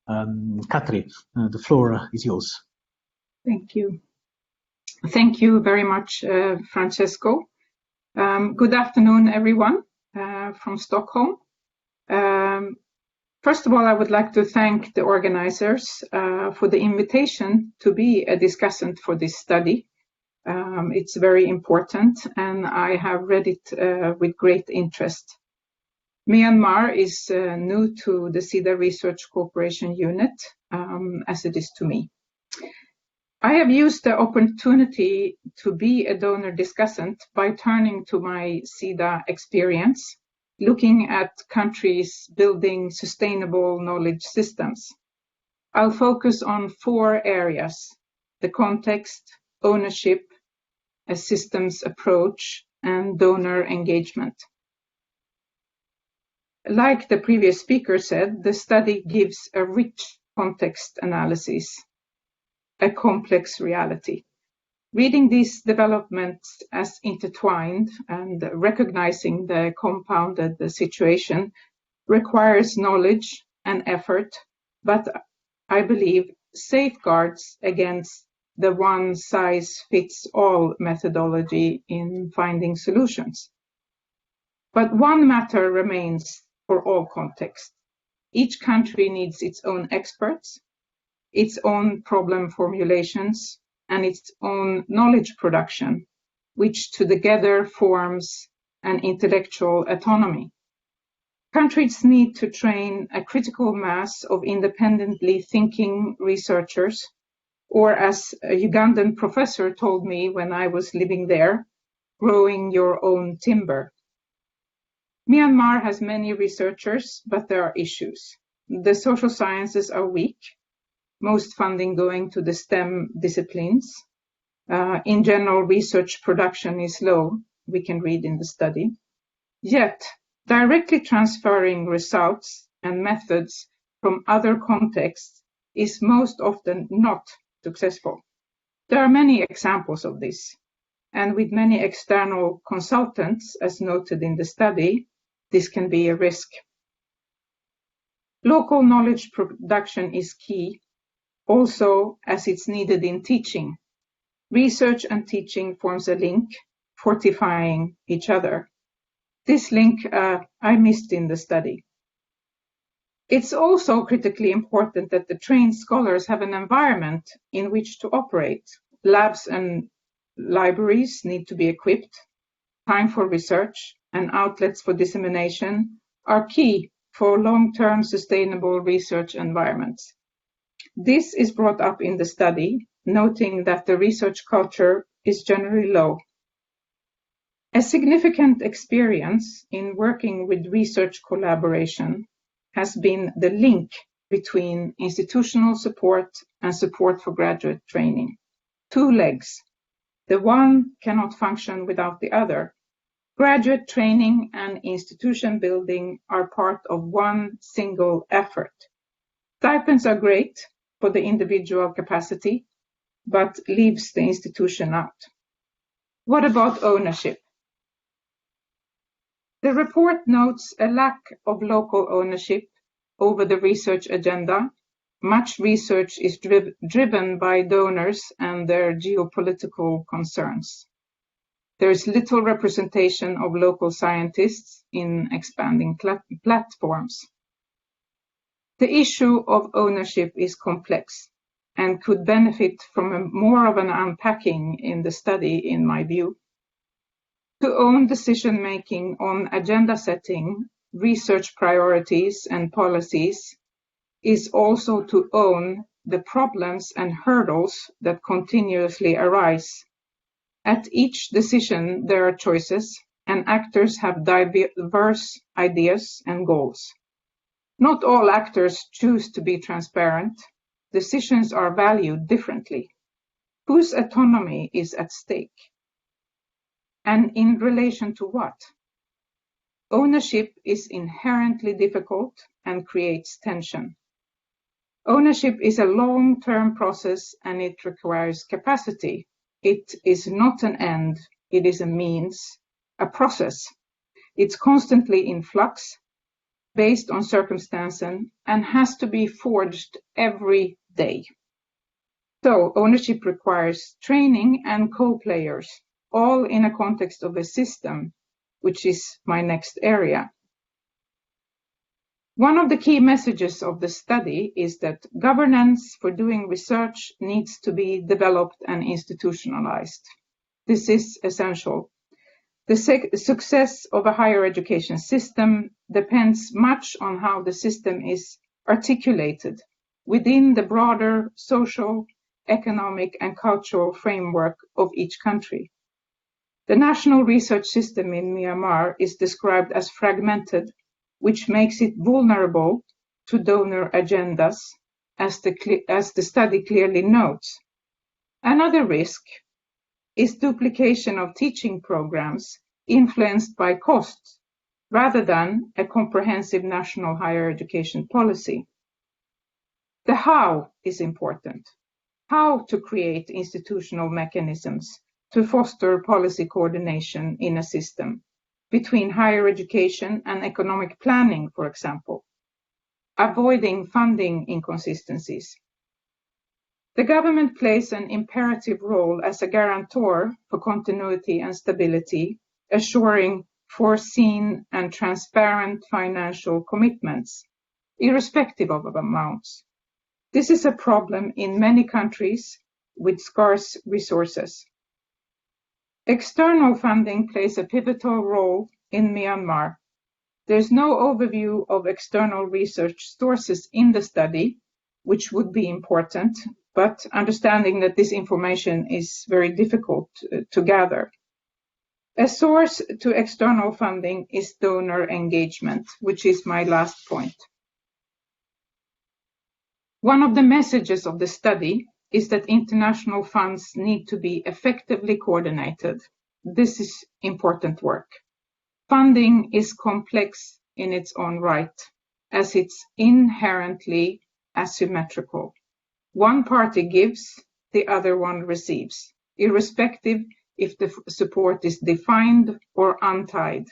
[SPEAKER 4] Katri, the floor is yours.
[SPEAKER 8] Thank you. Thank you very much, Francesco. Good afternoon, everyone, from Stockholm. First of all, I would like to thank the organizers for the invitation to be a discussant for this study. It's very important, and I have read it with great interest. Myanmar is new to the SIDA Research Cooperation Unit, as it is to me. I have used the opportunity to be a donor discussant by turning to my SIDA experience, looking at countries building sustainable knowledge systems. I'll focus on 4 areas: the context, ownership, a systems approach, and donor engagement. Like the previous speaker said, the study gives a rich context analysis, a complex reality. Reading these developments as intertwined and recognizing the compounded situation requires knowledge and effort, but I believe safeguards against the one-size-fits-all methodology in finding solutions. But one matter remains for all contexts. Each country needs its own experts, its own problem formulations, and its own knowledge production, which together forms an intellectual autonomy. Countries need to train a critical mass of independently thinking researchers, or as a Ugandan professor told me when I was living there, growing your own timber. Myanmar has many researchers, but there are issues. The social sciences are weak, most funding going to the STEM disciplines. In general, research production is low, we can read in the study. Yet, directly transferring results and methods from other contexts is most often not successful. There are many examples of this, and with many external consultants, as noted in the study, this can be a risk. Local knowledge production is key, also as it's needed in teaching. Research and teaching forms a link, fortifying each other. This link I missed in the study. It's also critically important that the trained scholars have an environment in which to operate. Labs and libraries need to be equipped. Time for research and outlets for dissemination are key for long-term sustainable research environments. This is brought up in the study, noting that the research culture is generally low. A significant experience in working with research collaboration has been the link between institutional support and support for graduate training. Two legs. The one cannot function without the other. Graduate training and institution building are part of one single effort. Stipends are great for the individual capacity, but leaves the institution out. What about ownership? The report notes a lack of local ownership over the research agenda. Much research is driven by donors and their geopolitical concerns. There is little representation of local scientists in expanding platforms. The issue of ownership is complex and could benefit from more of an unpacking in the study, in my view. To own decision-making on agenda setting, research priorities and policies is also to own the problems and hurdles that continuously arise. At each decision, there are choices, and actors have diverse ideas and goals. Not all actors choose to be transparent. Decisions are valued differently. Whose autonomy is at stake? And in relation to what? Ownership is inherently difficult and creates tension. Ownership is a long-term process and it requires capacity. It is not an end, it is a means, a process. It's constantly in flux, based on circumstances, and has to be forged every day. So ownership requires training and co-players, all in a context of a system, which is my next area. One of the key messages of the study is that governance for doing research needs to be developed and institutionalized. This is essential. The success of a higher education system depends much on how the system is articulated within the broader social, economic, and cultural framework of each country. The national research system in Myanmar is described as fragmented, which makes it vulnerable to donor agendas, as the study clearly notes. Another risk is duplication of teaching programs influenced by costs, rather than a comprehensive national higher education policy. The how is important. How to create institutional mechanisms to foster policy coordination in a system between higher education and economic planning, for example, avoiding funding inconsistencies. The government plays an imperative role as a guarantor for continuity and stability, assuring foreseen and transparent financial commitments, irrespective of amounts. This is a problem in many countries with scarce resources. External funding plays a pivotal role in Myanmar. There is no overview of external research sources in the study, which would be important, but understanding that this information is very difficult to gather. A source to external funding is donor engagement, which is my last point. One of the messages of the study is that international funds need to be effectively coordinated. This is important work. Funding is complex in its own right, as it's inherently asymmetrical. One party gives, the other one receives, irrespective if the support is defined or untied.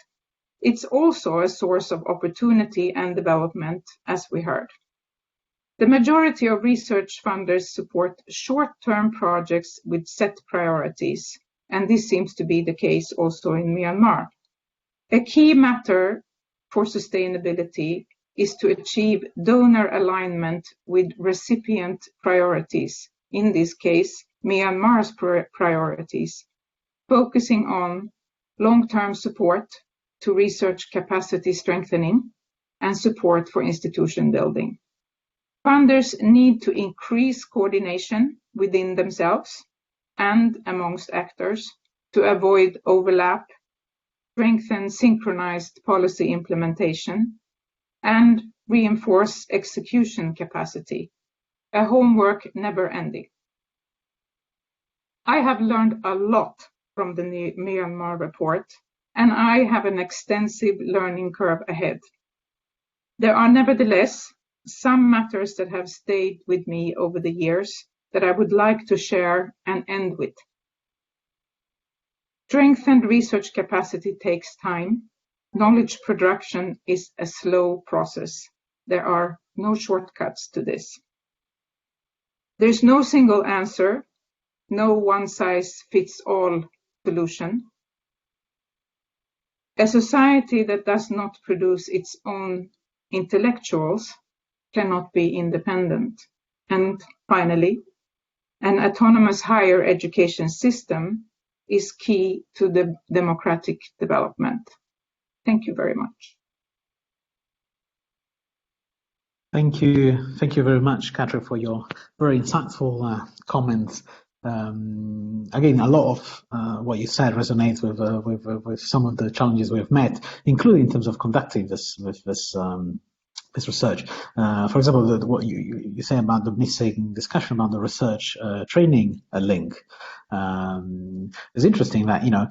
[SPEAKER 8] It's also a source of opportunity and development, as we heard. The majority of research funders support short-term projects with set priorities, and this seems to be the case also in Myanmar. A key matter for sustainability is to achieve donor alignment with recipient priorities, in this case, Myanmar's priorities, focusing on long-term support to research capacity strengthening and support for institution building. Funders need to increase coordination within themselves and amongst actors to avoid overlap, strengthen synchronized policy implementation, and reinforce execution capacity, a homework never ending. I have learned a lot from the Myanmar report, and I have an extensive learning curve ahead. There are nevertheless some matters that have stayed with me over the years that I would like to share and end with. Strengthened research capacity takes time. Knowledge production is a slow process. There are no shortcuts to this. There's no single answer, no one-size-fits-all solution. A society that does not produce its own intellectuals cannot be independent. And finally, an autonomous higher education system is key to the democratic development. Thank you very much.
[SPEAKER 4] Thank you very much, Chatterjee, for your very insightful comments. Again, a lot of what you said resonates with some of the challenges we've met, including in terms of conducting this research. For example, what you say about the missing discussion about the research training link. It's interesting that, you know,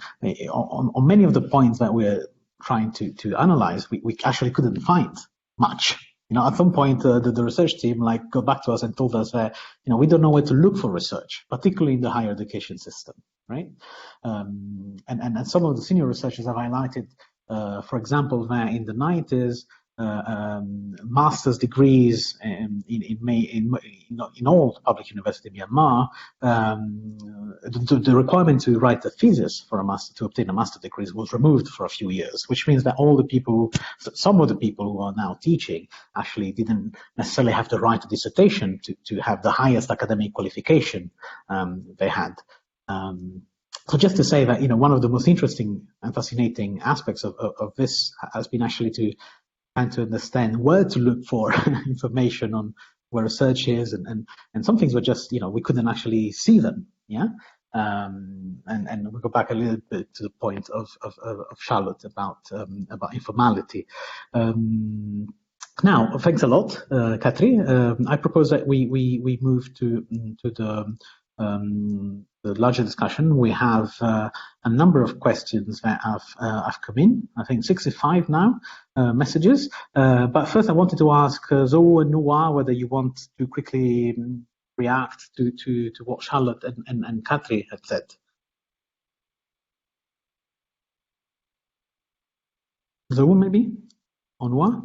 [SPEAKER 4] on many of the points that we're trying to analyze, we actually couldn't find much. You know, at some point, the research team got back to us and told us that, you know, we don't know where to look for research, particularly in the higher education system, right? And some of the senior researchers have highlighted, for example, that in the 90s, master's degrees in all public universities in Myanmar, the requirement to write a thesis for to obtain a master's degree was removed for a few years, which means that some of the people who are now teaching actually didn't necessarily have to write a dissertation to have the highest academic qualification they had. So just to say that, you know, one of the most interesting and fascinating aspects of this has been actually trying to understand where to look for information on where research is, and some things were just, you know, we couldn't actually see them, yeah. And we go back a little bit to the point of Charlotte about informality. Now, thanks a lot, Katri. I propose that we move to the larger discussion. We have a number of questions that have come in. I think 65 now messages. But first, I wanted to ask Zoe and Noah whether you want to quickly react to what Charlotte and Katri had said. Zoe, maybe, or Noah?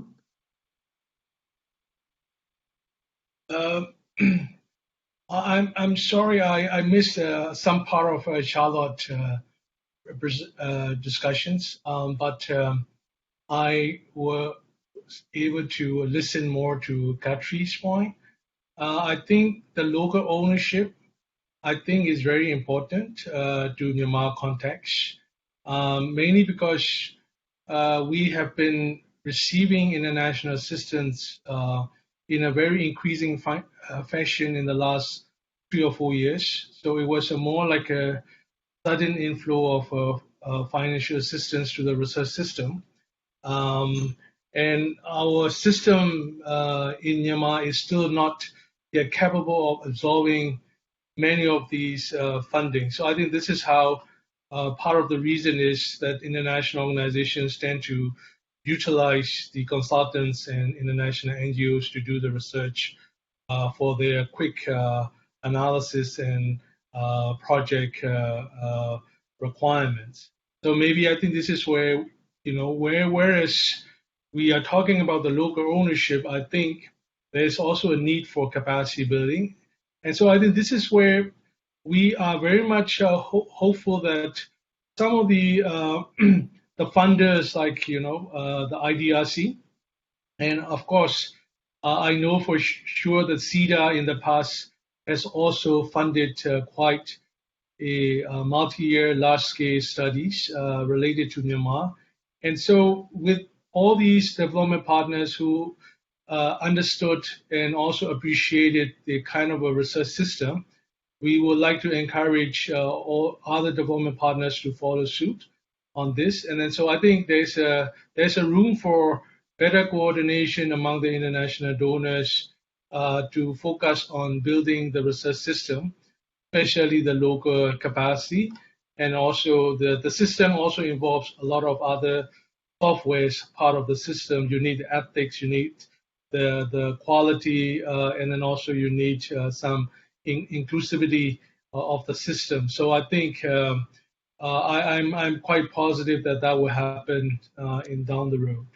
[SPEAKER 6] I'm sorry, I missed some part of Charlotte discussions, but I was able to listen more to Katri's point. I think the local ownership, is very important to Myanmar context, mainly because we have been receiving international assistance in a very increasing fashion in the last 3 or 4 years. So it was more like a sudden inflow of financial assistance to the research system. And our system in Myanmar is still not yet capable of absorbing many of these funding. So I think this is how part of the reason is that international organizations tend to utilize the consultants and international NGOs to do the research for their quick analysis and project requirements. So maybe I think this is where, whereas we are talking about the local ownership, I think there's also a need for capacity building. And so I think this is where we are very much hopeful that some of the the funders like, the Idrc, and of course, I know for sure that CEDA in the past has also funded quite a multi-year large-scale studies related to Myanmar. And so with all these development partners who understood and also appreciated the kind of a research system, we would like to encourage all other development partners to follow suit on this. And then so I think there's a room for better coordination among the international donors to focus on building the research system, especially the local capacity. And also the system also involves a lot of other software as part of the system. You need ethics, you need the quality, and then also you need some inclusivity of the system. So I think I'm quite positive that that will happen down the road.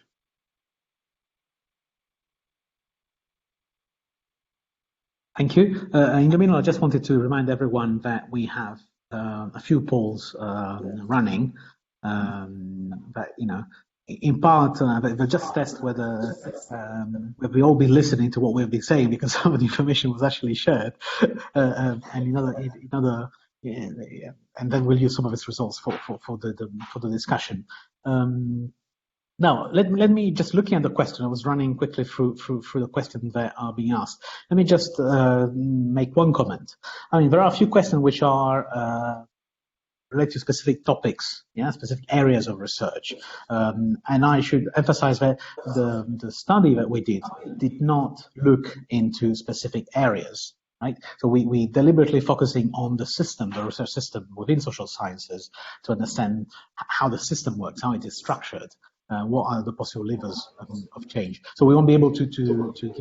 [SPEAKER 4] Thank you. In the meanwhile, I just wanted to remind everyone that we have a few polls running. But in part, they just test whether we all been listening to what we've been saying, because some of the information was actually shared, and and then we'll use some of its results for the discussion. Now, let me just looking at the question. I was running quickly through the questions that are being asked. Let me just make one comment. I mean, there are a few questions which are related to specific topics, specific areas of research. And I should emphasize that the study that we did not look into specific areas, right? So we deliberately focusing on the system, the research system within social sciences, to understand how the system works, how it is structured. What are the possible levers of change? So we won't be able to give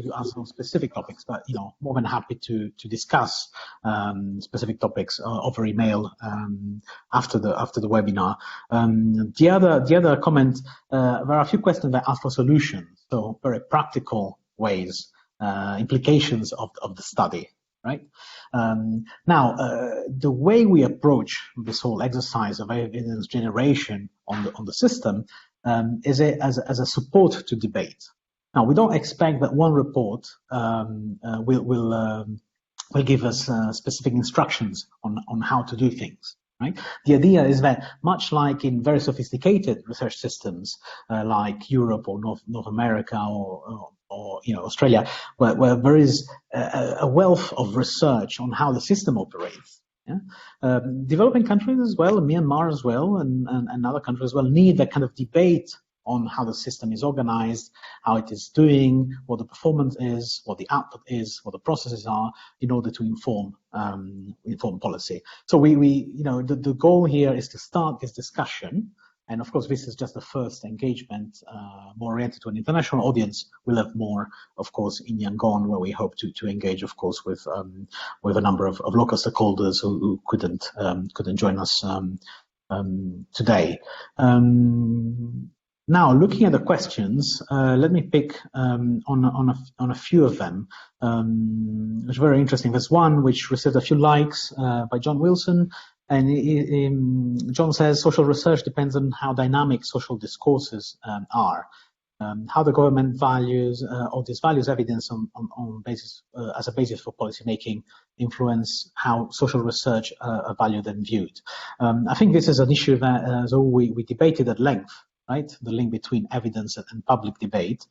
[SPEAKER 4] you answers on specific topics, but more than happy to discuss specific topics over email after the webinar. The other comment, there are a few questions that ask for solutions, so very practical ways, implications of the study. Right now, the way we approach this whole exercise of evidence generation on the system is as a support to debate. Now, we don't expect that one report will give us specific instructions on how to do things. Right? The idea is that, much like in very sophisticated research systems like Europe or North America or Australia, where there is a wealth of research on how the system operates. Developing countries as well, Myanmar as well, and other countries as well, need that kind of debate on how the system is organized, how it is doing, what the performance is, what the output is, what the processes are, in order to inform policy. So the goal here is to start this discussion. And of course, this is just the first engagement, more oriented to an international audience. We'll have more, of course, in Yangon, where we hope to engage, of course, with a number of local stakeholders who couldn't join us today. Now, looking at the questions, let me pick on a few of them. It's very interesting. There's one which received a few likes by John Wilson. And John says social research depends on how dynamic social discourses are, how the government values or disvalues evidence on basis as a basis for policy making influence how social research are valued and viewed. I think this is an issue that we debated at length, right? The link between evidence and public debate.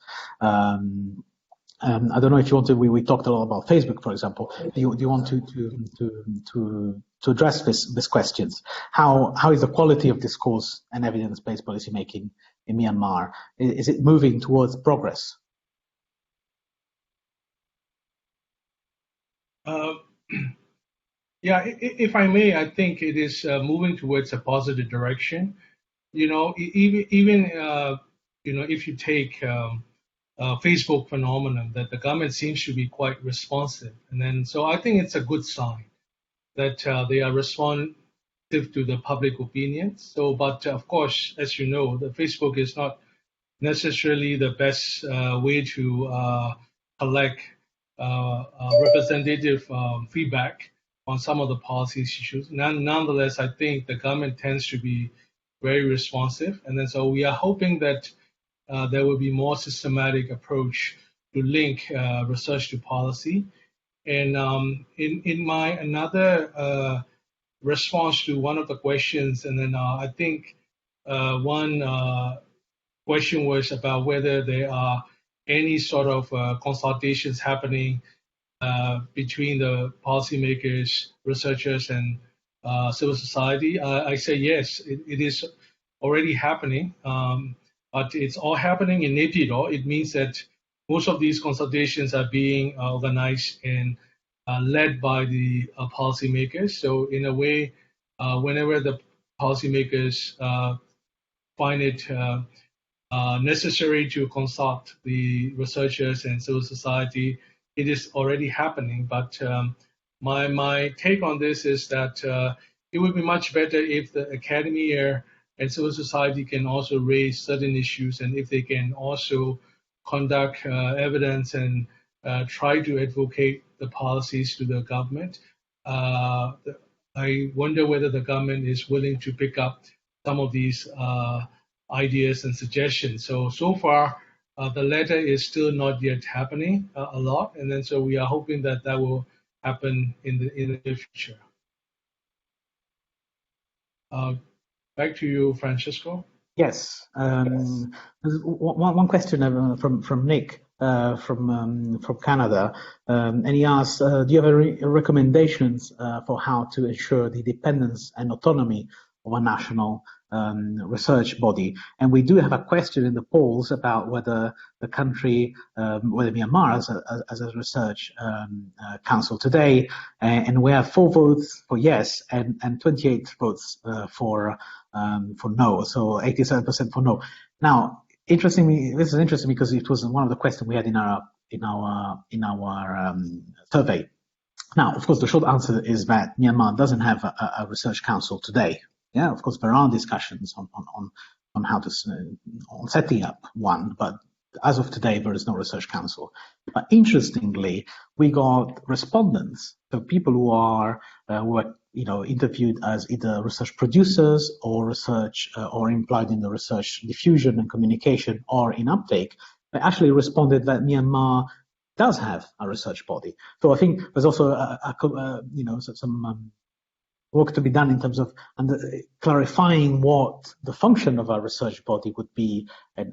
[SPEAKER 4] I don't know if you want to. We talked a lot about Facebook, for example. Do you want to address this questions? How is the quality of discourse and evidence-based policy making in Myanmar? Is it moving towards progress?
[SPEAKER 6] Yeah, if I may, I think it is moving towards a positive direction. Even if you take Facebook phenomenon, that the government seems to be quite responsive, and then so I think it's a good sign that they are responsive to the public opinion. So, but of course, as you know, the Facebook is not necessarily the best way to collect representative feedback on some of the policy issues. Nonetheless, I think the government tends to be very responsive, and then so we are hoping that there will be more systematic approach to link research to policy. And in my another response to one of the questions, and then I think one question was about whether there are any sort of consultations happening between the policymakers, researchers, and civil society? I say yes, it is already happening, but it's all happening in Naypyidaw. It means that most of these consultations are being organized and led by the policymakers. So in a way, whenever the policymakers find it necessary to consult the researchers and civil society, it is already happening. But my take on this is that it would be much better if the academia and civil society can also raise certain issues, and if they can also conduct evidence and try to advocate the policies to the government. I wonder whether the government is willing to pick up some of these ideas and suggestions. So far, the latter is still not yet happening a lot, and then so we are hoping that that will happen in the future. Back to you, Francisco.
[SPEAKER 4] Yes. There's one question from Nick from Canada, and he asks, do you have any recommendations for how to ensure the independence and autonomy of a national research body? And we do have a question in the polls about whether the country, whether Myanmar as a research council today, and we have 4 votes for yes and 28 votes for no, so 87% for no. Now, interestingly, this is interesting because it was one of the questions we had in our survey. Now, of course, the short answer is that Myanmar doesn't have a research council today. Yeah, of course, there are discussions on how to on setting up one, but as of today, there is no research council. But interestingly, we got respondents, so people who are interviewed as either research producers or research or employed in the research diffusion and communication or in Uptake. They actually responded that Myanmar does have a research body. So I think there's also some work to be done in terms of clarifying what the function of a research body would be, and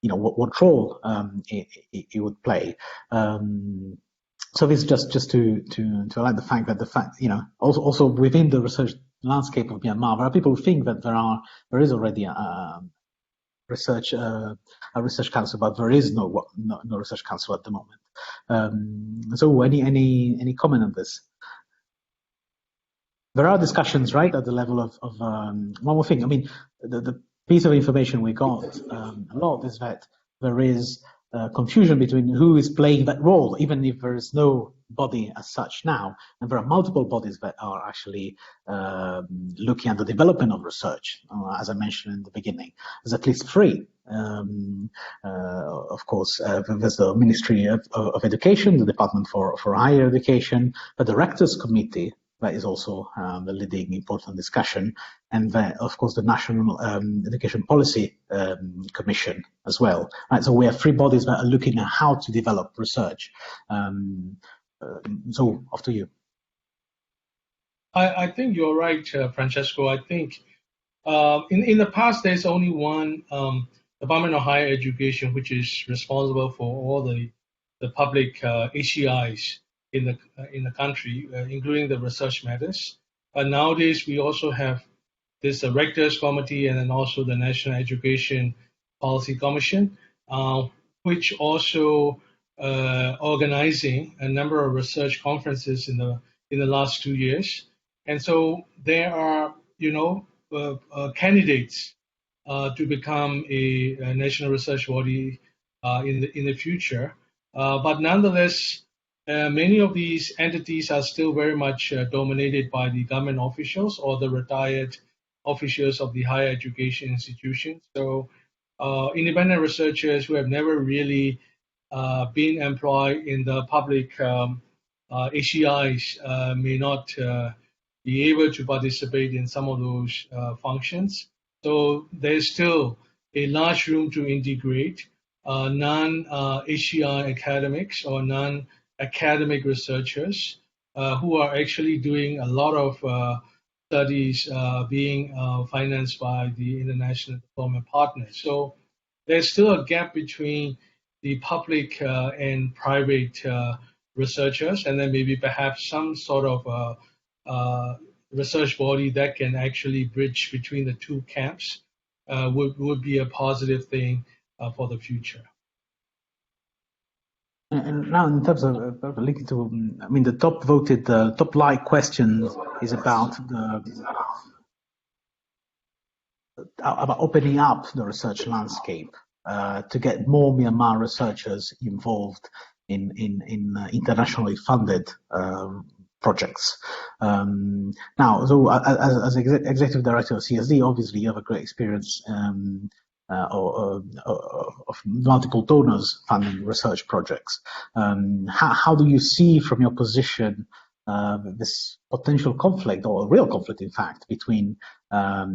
[SPEAKER 4] what role it would play. So this is just to highlight the fact that also within the research landscape of Myanmar, there are people who think that there is already a research council, but there is no research council at the moment. So any comment on this? There are discussions, right, at the level of one more thing. I mean, the piece of information we got a lot is that there is confusion between who is playing that role, even if there is no body as such now. And there are multiple bodies that are actually looking at the development of research. As I mentioned in the beginning, there's at least 3. Of course, there's the Ministry of Education, the Department for Higher Education, the Directors Committee. That is also the leading important discussion, and then, of course, the National Education Policy Commission as well. Right, so we have 3 bodies that are looking at how to develop research. So, after you.
[SPEAKER 6] I think you're right, Francesco. I think in the past there's only one Department of Higher Education which is responsible for all the public HEIs in the country, including the research matters. But nowadays we also have this Rectors Committee and then also the National Education Policy Commission, which also organizing a number of research conferences in the last 2 years. And so there are candidates to become a national research body in the future. But nonetheless, many of these entities are still very much dominated by the government officials or the retired officials of the higher education institutions. So independent researchers who have never really been employed in the public HEIs may not be able to participate in some of those functions. So there's still a large room to integrate non-HEI academics or non-academic researchers who are actually doing a lot of studies being financed by the international development partners. So there's still a gap between the public and private researchers, and then maybe perhaps some sort of research body that can actually bridge between the two camps would be a positive thing for the future.
[SPEAKER 4] And now, in terms of linking to, I mean, the top voted, top like question is about opening up the research landscape to get more Myanmar researchers involved in internationally funded projects. Now, so as executive director of CSD, obviously you have a great experience of multiple donors funding research projects. How do you see from your position this potential conflict, or a real conflict in fact, between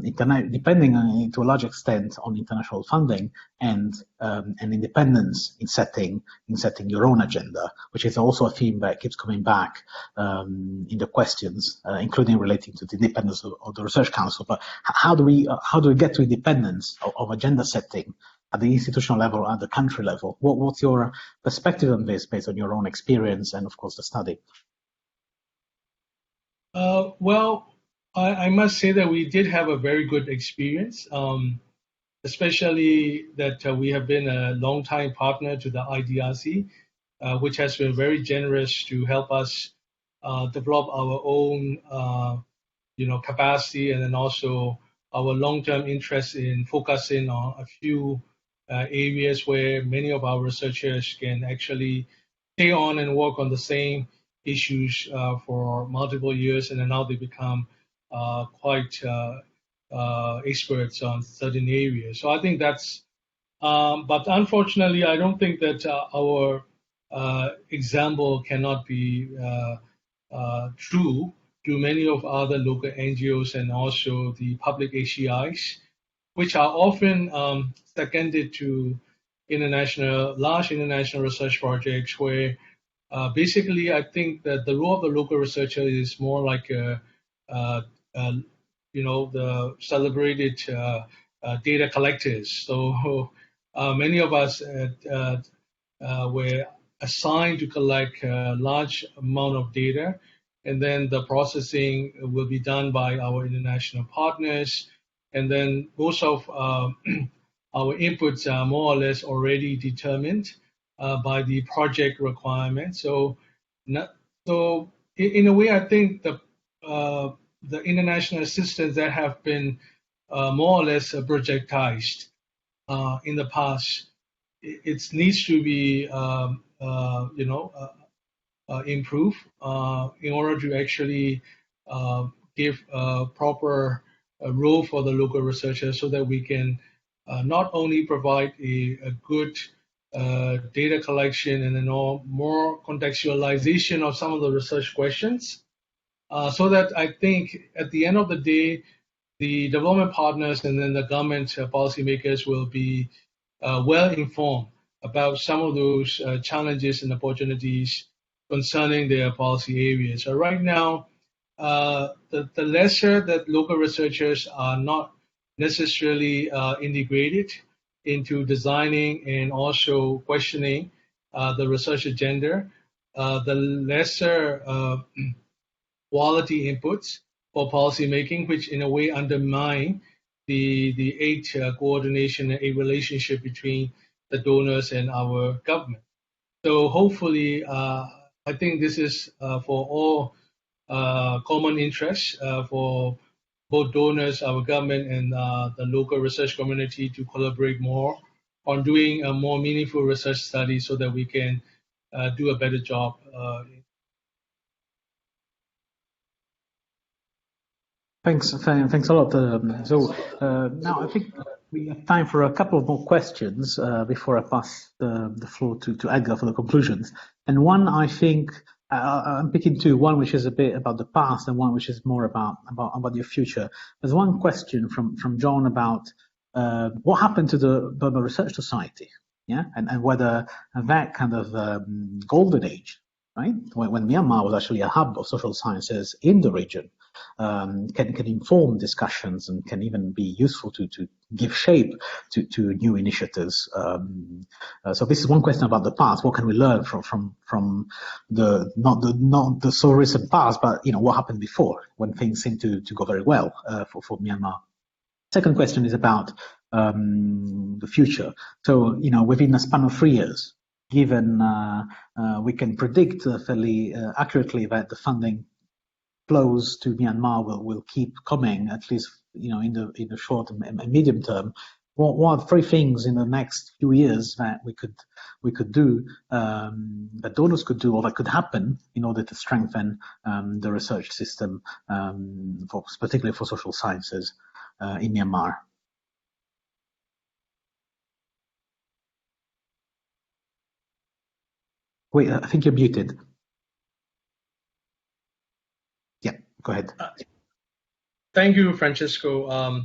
[SPEAKER 4] depending to a large extent on international funding and independence in setting your own agenda, which is also a theme that keeps coming back in the questions, including relating to the independence of the Research Council. But how do we get to independence of agenda setting at the institutional level, at the country level? What's your perspective on this, based on your own experience and, of course, the study?
[SPEAKER 6] Well, I must say that we did have a very good experience, especially that we have been a long-time partner to the IDRC, which has been very generous to help us develop our own, capacity, and then also our long-term interest in focusing on a few areas where many of our researchers can actually stay on and work on the same issues for multiple years, and then now they become quite experts on certain areas. So I think that's, but unfortunately, I don't think that our example cannot be true to many of other local NGOs and also the public HEIs, which are often seconded to large international research projects where basically, I think that the role of the local researcher is more like the celebrated data collectors. So many of us were assigned to collect a large amount of data, and then the processing will be done by our international partners, and then most of our inputs are more or less already determined by the project requirements. So in a way, I think the international assistance that have been more or less projectized in the past, it needs to be improved in order to actually give a proper role for the local researchers, so that we can not only provide a good data collection and then more contextualization of some of the research questions, so that I think at the end of the day, the development partners and then the government policymakers will be well informed about some of those challenges and opportunities concerning their policy areas. So right now, the lesser that local researchers are not necessarily integrated into designing and also questioning the research agenda, the lesser quality inputs for policymaking, which in a way undermine the aid coordination and aid relationship between the donors and our government. So hopefully, I think this is for all common interests for both donors, our government, and the local research community to collaborate more on doing a more meaningful research study, so that we can do a better job.
[SPEAKER 4] Thanks a lot. So now I think we have time for a couple of more questions before I pass the floor to Edgar for the conclusions. And one, I think, I'm picking two, one which is a bit about the past and one which is more about your future. There's one question from John about what happened to the Burma Research Society, yeah, and whether that kind of golden age, right, when Myanmar was actually a hub of social sciences in the region, can inform discussions and can even be useful to give shape to new initiatives. So this is one question about the past. What can we learn from the not the so recent past, but what happened before when things seem to go very well for Myanmar? Second question is about the future. So within a span of 3 years, given we can predict fairly accurately that the funding flows to Myanmar will keep coming, at least in the short and medium term. What are 3 things in the next few years that we could do, that donors could do, or that could happen in order to strengthen the research system, particularly for social sciences in Myanmar? Wait, I think you're muted. Yeah, go ahead.
[SPEAKER 6] Thank you, Francisco.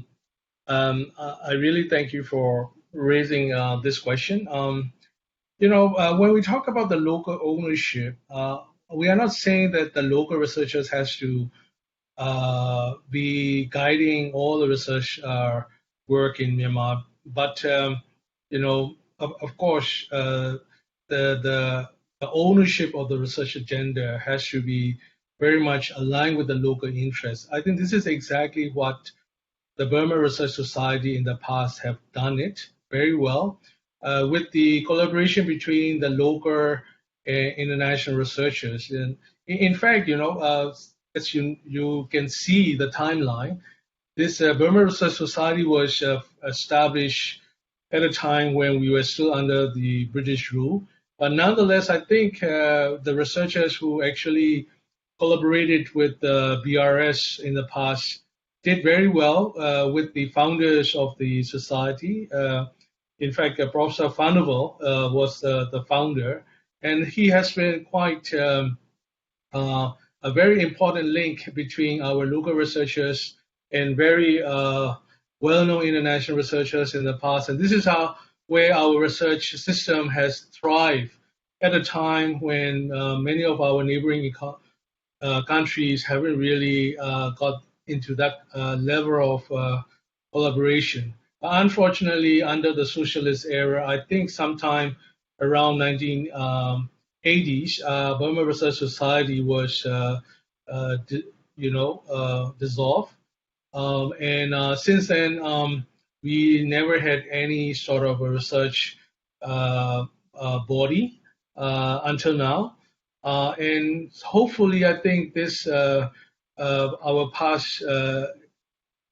[SPEAKER 6] I really thank you for raising this question. When we talk about the local ownership, we are not saying that the local researchers has to be guiding all the research work in Myanmar, but of course, the ownership of the research agenda has to be very much aligned with the local interests. I think this is exactly what the Burma Research Society in the past have done it very well, with the collaboration between the local and international researchers. And in fact, as you can see the timeline, this Burma Research Society was established at a time when we were still under the British rule. But nonetheless, I think the researchers who actually collaborated with the BRS in the past did very well with the founders of the society. In fact, Professor Vanderbilt was the founder, and he has been quite a very important link between our local researchers and very well-known international researchers in the past. And this is where our research system has thrived at a time when many of our neighboring countries haven't really got into that level of collaboration. Unfortunately, under the socialist era, I think sometime around 1980s, Burma Research Society was dissolved, and since then we never had any sort of a research body until now. And hopefully, I think this our past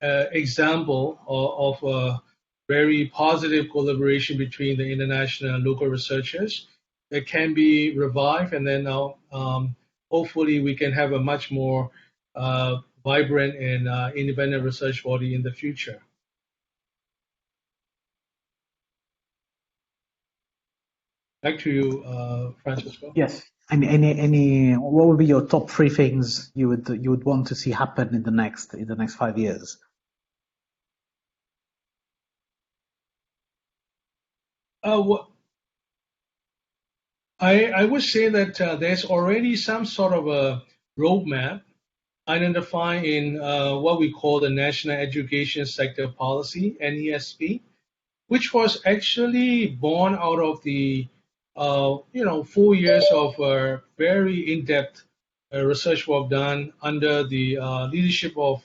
[SPEAKER 6] example of a very positive collaboration between the international and local researchers that can be revived, and then now hopefully we can have a much more vibrant and independent research body in the future. Back to you, Francisco.
[SPEAKER 4] Yes. What would be your top 3 things you would want to see happen in the next 5 years?
[SPEAKER 6] I would say that there's already some sort of a roadmap identified in what we call the National Education Sector Policy, NESP, which was actually born out of the 4 years of very in-depth research work done under the leadership of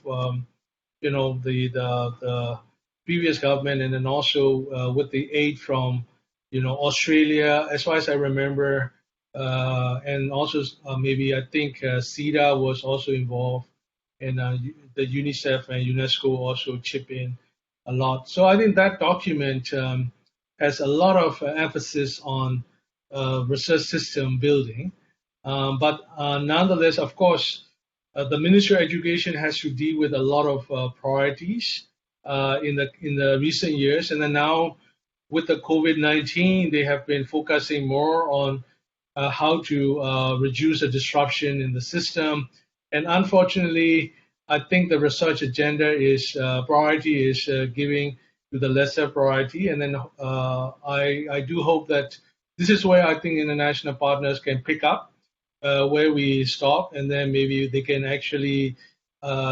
[SPEAKER 6] the previous government, and then also with the aid from Australia, as far as I remember, and also maybe I think CEDA was also involved, and the UNICEF and UNESCO also chip in a lot. So I think that document has a lot of emphasis on research system building, but nonetheless, of course, the Ministry of Education has to deal with a lot of priorities in the recent years, and then now with the COVID-19, they have been focusing more on how to reduce the disruption in the system. And unfortunately, I think the research agenda priority is giving to the lesser priority. And then I do hope that this is where I think international partners can pick up where we stop, and then maybe they can actually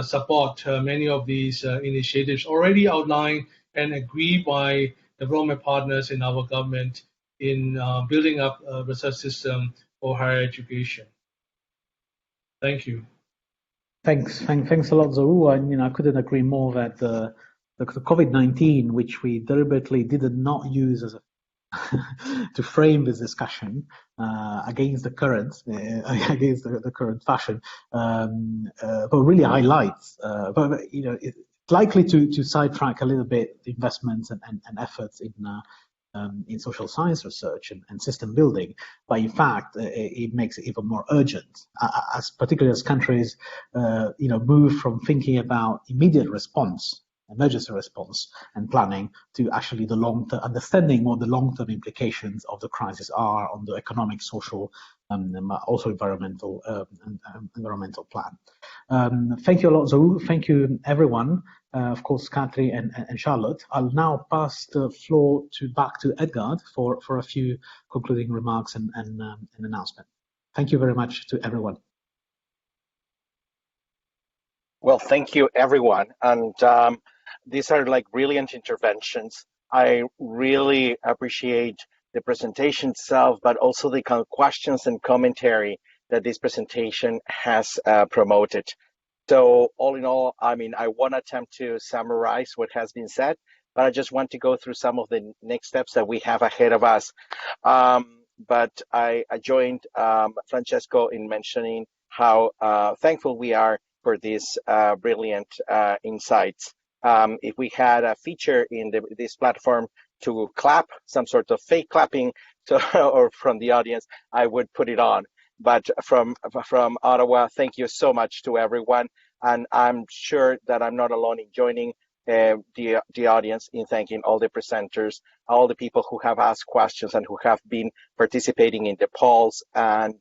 [SPEAKER 6] support many of these initiatives already outlined and agreed by development partners in our government in building up a research system for higher education. Thank you.
[SPEAKER 4] Thanks a lot, Zaru. And I couldn't agree more that the COVID-19, which we deliberately did not use as a to frame this discussion against the current fashion, but really highlights. But it's likely to sidetrack a little bit the investments and efforts in social science research and system building, but in fact, it makes it even more urgent, as particularly as countries, move from thinking about immediate response, emergency response and planning to actually the long-term understanding what the long-term implications of the crisis are on the economic, social, also environmental plan. Thank you a lot, Zaru. Thank you, everyone. Of course, Katri and Charlotte. I'll now pass the floor back to Edgard for a few concluding remarks and an announcement. Thank you very much to everyone.
[SPEAKER 1] Well, thank you, everyone. And these are like brilliant interventions. I really appreciate the presentation itself, but also the questions and commentary that this presentation has promoted. So all in all, I mean, I won't attempt to summarize what has been said, but I just want to go through some of the next steps that we have ahead of us. But I joined Francesco in mentioning how thankful we are for these brilliant insights. If we had a feature in this platform to clap, some sort of fake clapping, or from the audience, I would put it on. But from Ottawa, thank you so much to everyone. And I'm sure that I'm not alone in joining the audience in thanking all the presenters, all the people who have asked questions and who have been participating in the polls and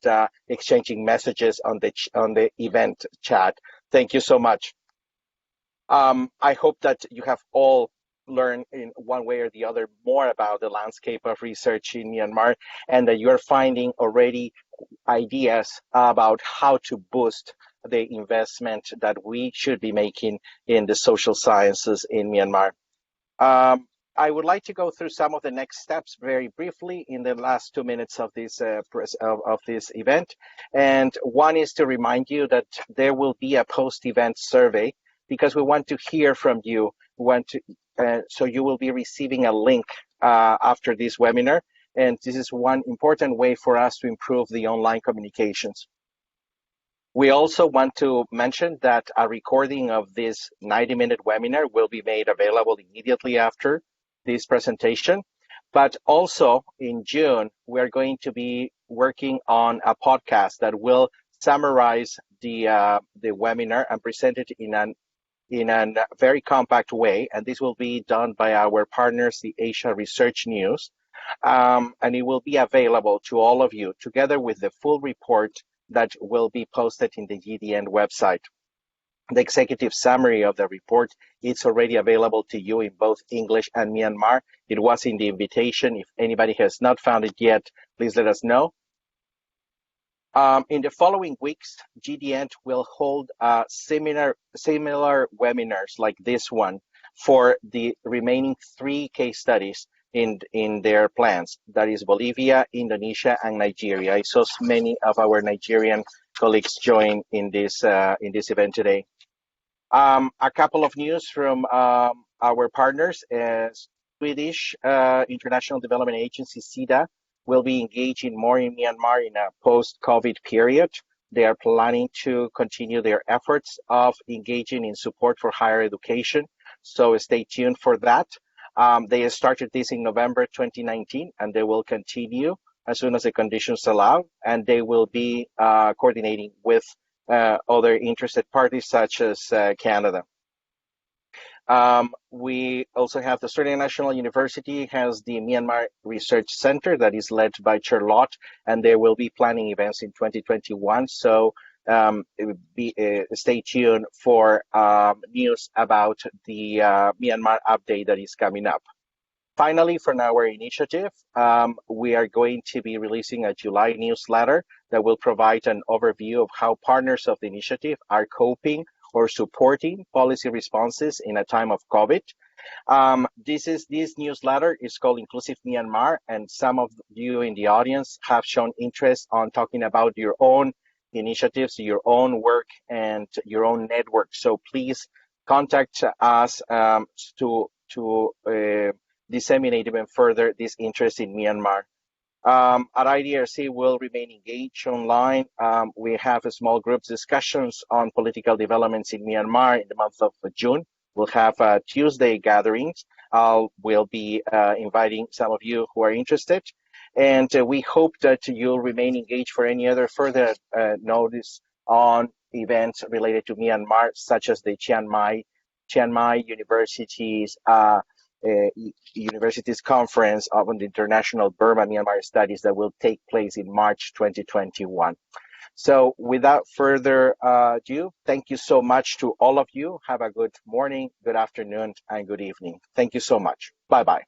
[SPEAKER 1] exchanging messages on the event chat. Thank you so much. I hope that you have all learned in one way or the other more about the landscape of research in Myanmar, and that you're finding already ideas about how to boost the investment that we should be making in the social sciences in Myanmar. I would like to go through some of the next steps very briefly in the last 2 minutes of this this event. And one is to remind you that there will be a post-event survey, because we want to hear from you. So you will be receiving a link after this webinar. And this is one important way for us to improve the online communications. We also want to mention that a recording of this 90-minute webinar will be made available immediately after this presentation. But also in June, we're going to be working on a podcast that will summarize the webinar and present it in a very compact way. And this will be done by our partners, the Asia Research News. And it will be available to all of you together with the full report that will be posted in the GDN website. The executive summary of the report is already available to you in both English and Myanmar. It was in the invitation. If anybody has not found it yet, please let us know. In the following weeks, GDN will hold similar webinars like this one for the remaining 3 case studies in their plans. That is Bolivia, Indonesia, and Nigeria. I saw many of our Nigerian colleagues join in this event today. A couple of news from our partners. Swedish International Development Agency, SIDA, will be engaging more in Myanmar in a post-COVID period. They are planning to continue their efforts of engaging in support for higher education. So stay tuned for that. They started this in November 2019, and they will continue as soon as the conditions allow, and they will be coordinating with other interested parties such as Canada. We also have the Australian National University has the Myanmar Research Center that is led by Charlotte, and they will be planning events in 2021. So stay tuned for news about the Myanmar update that is coming up. Finally, from our initiative, we are going to be releasing a July newsletter that will provide an overview of how partners of the initiative are coping or supporting policy responses in a time of COVID. This newsletter is called Inclusive Myanmar, and some of you in the audience have shown interest on talking about your own initiatives, your own work, and your own network. So please contact us to disseminate even further this interest in Myanmar. At Idrc, we'll remain engaged online. We have small groups discussions on political developments in Myanmar in the month of June. We'll have Tuesday gatherings. We'll be inviting some of you who are interested. And we hope that you'll remain engaged for any other further notice on events related to Myanmar, such as the Chiang Mai Universities Conference on the International Burma-Myanmar Studies that will take place in March 2021. So without further ado, thank you so much to all of you. Have a good morning, good afternoon, and good evening. Thank you so much. Bye-bye.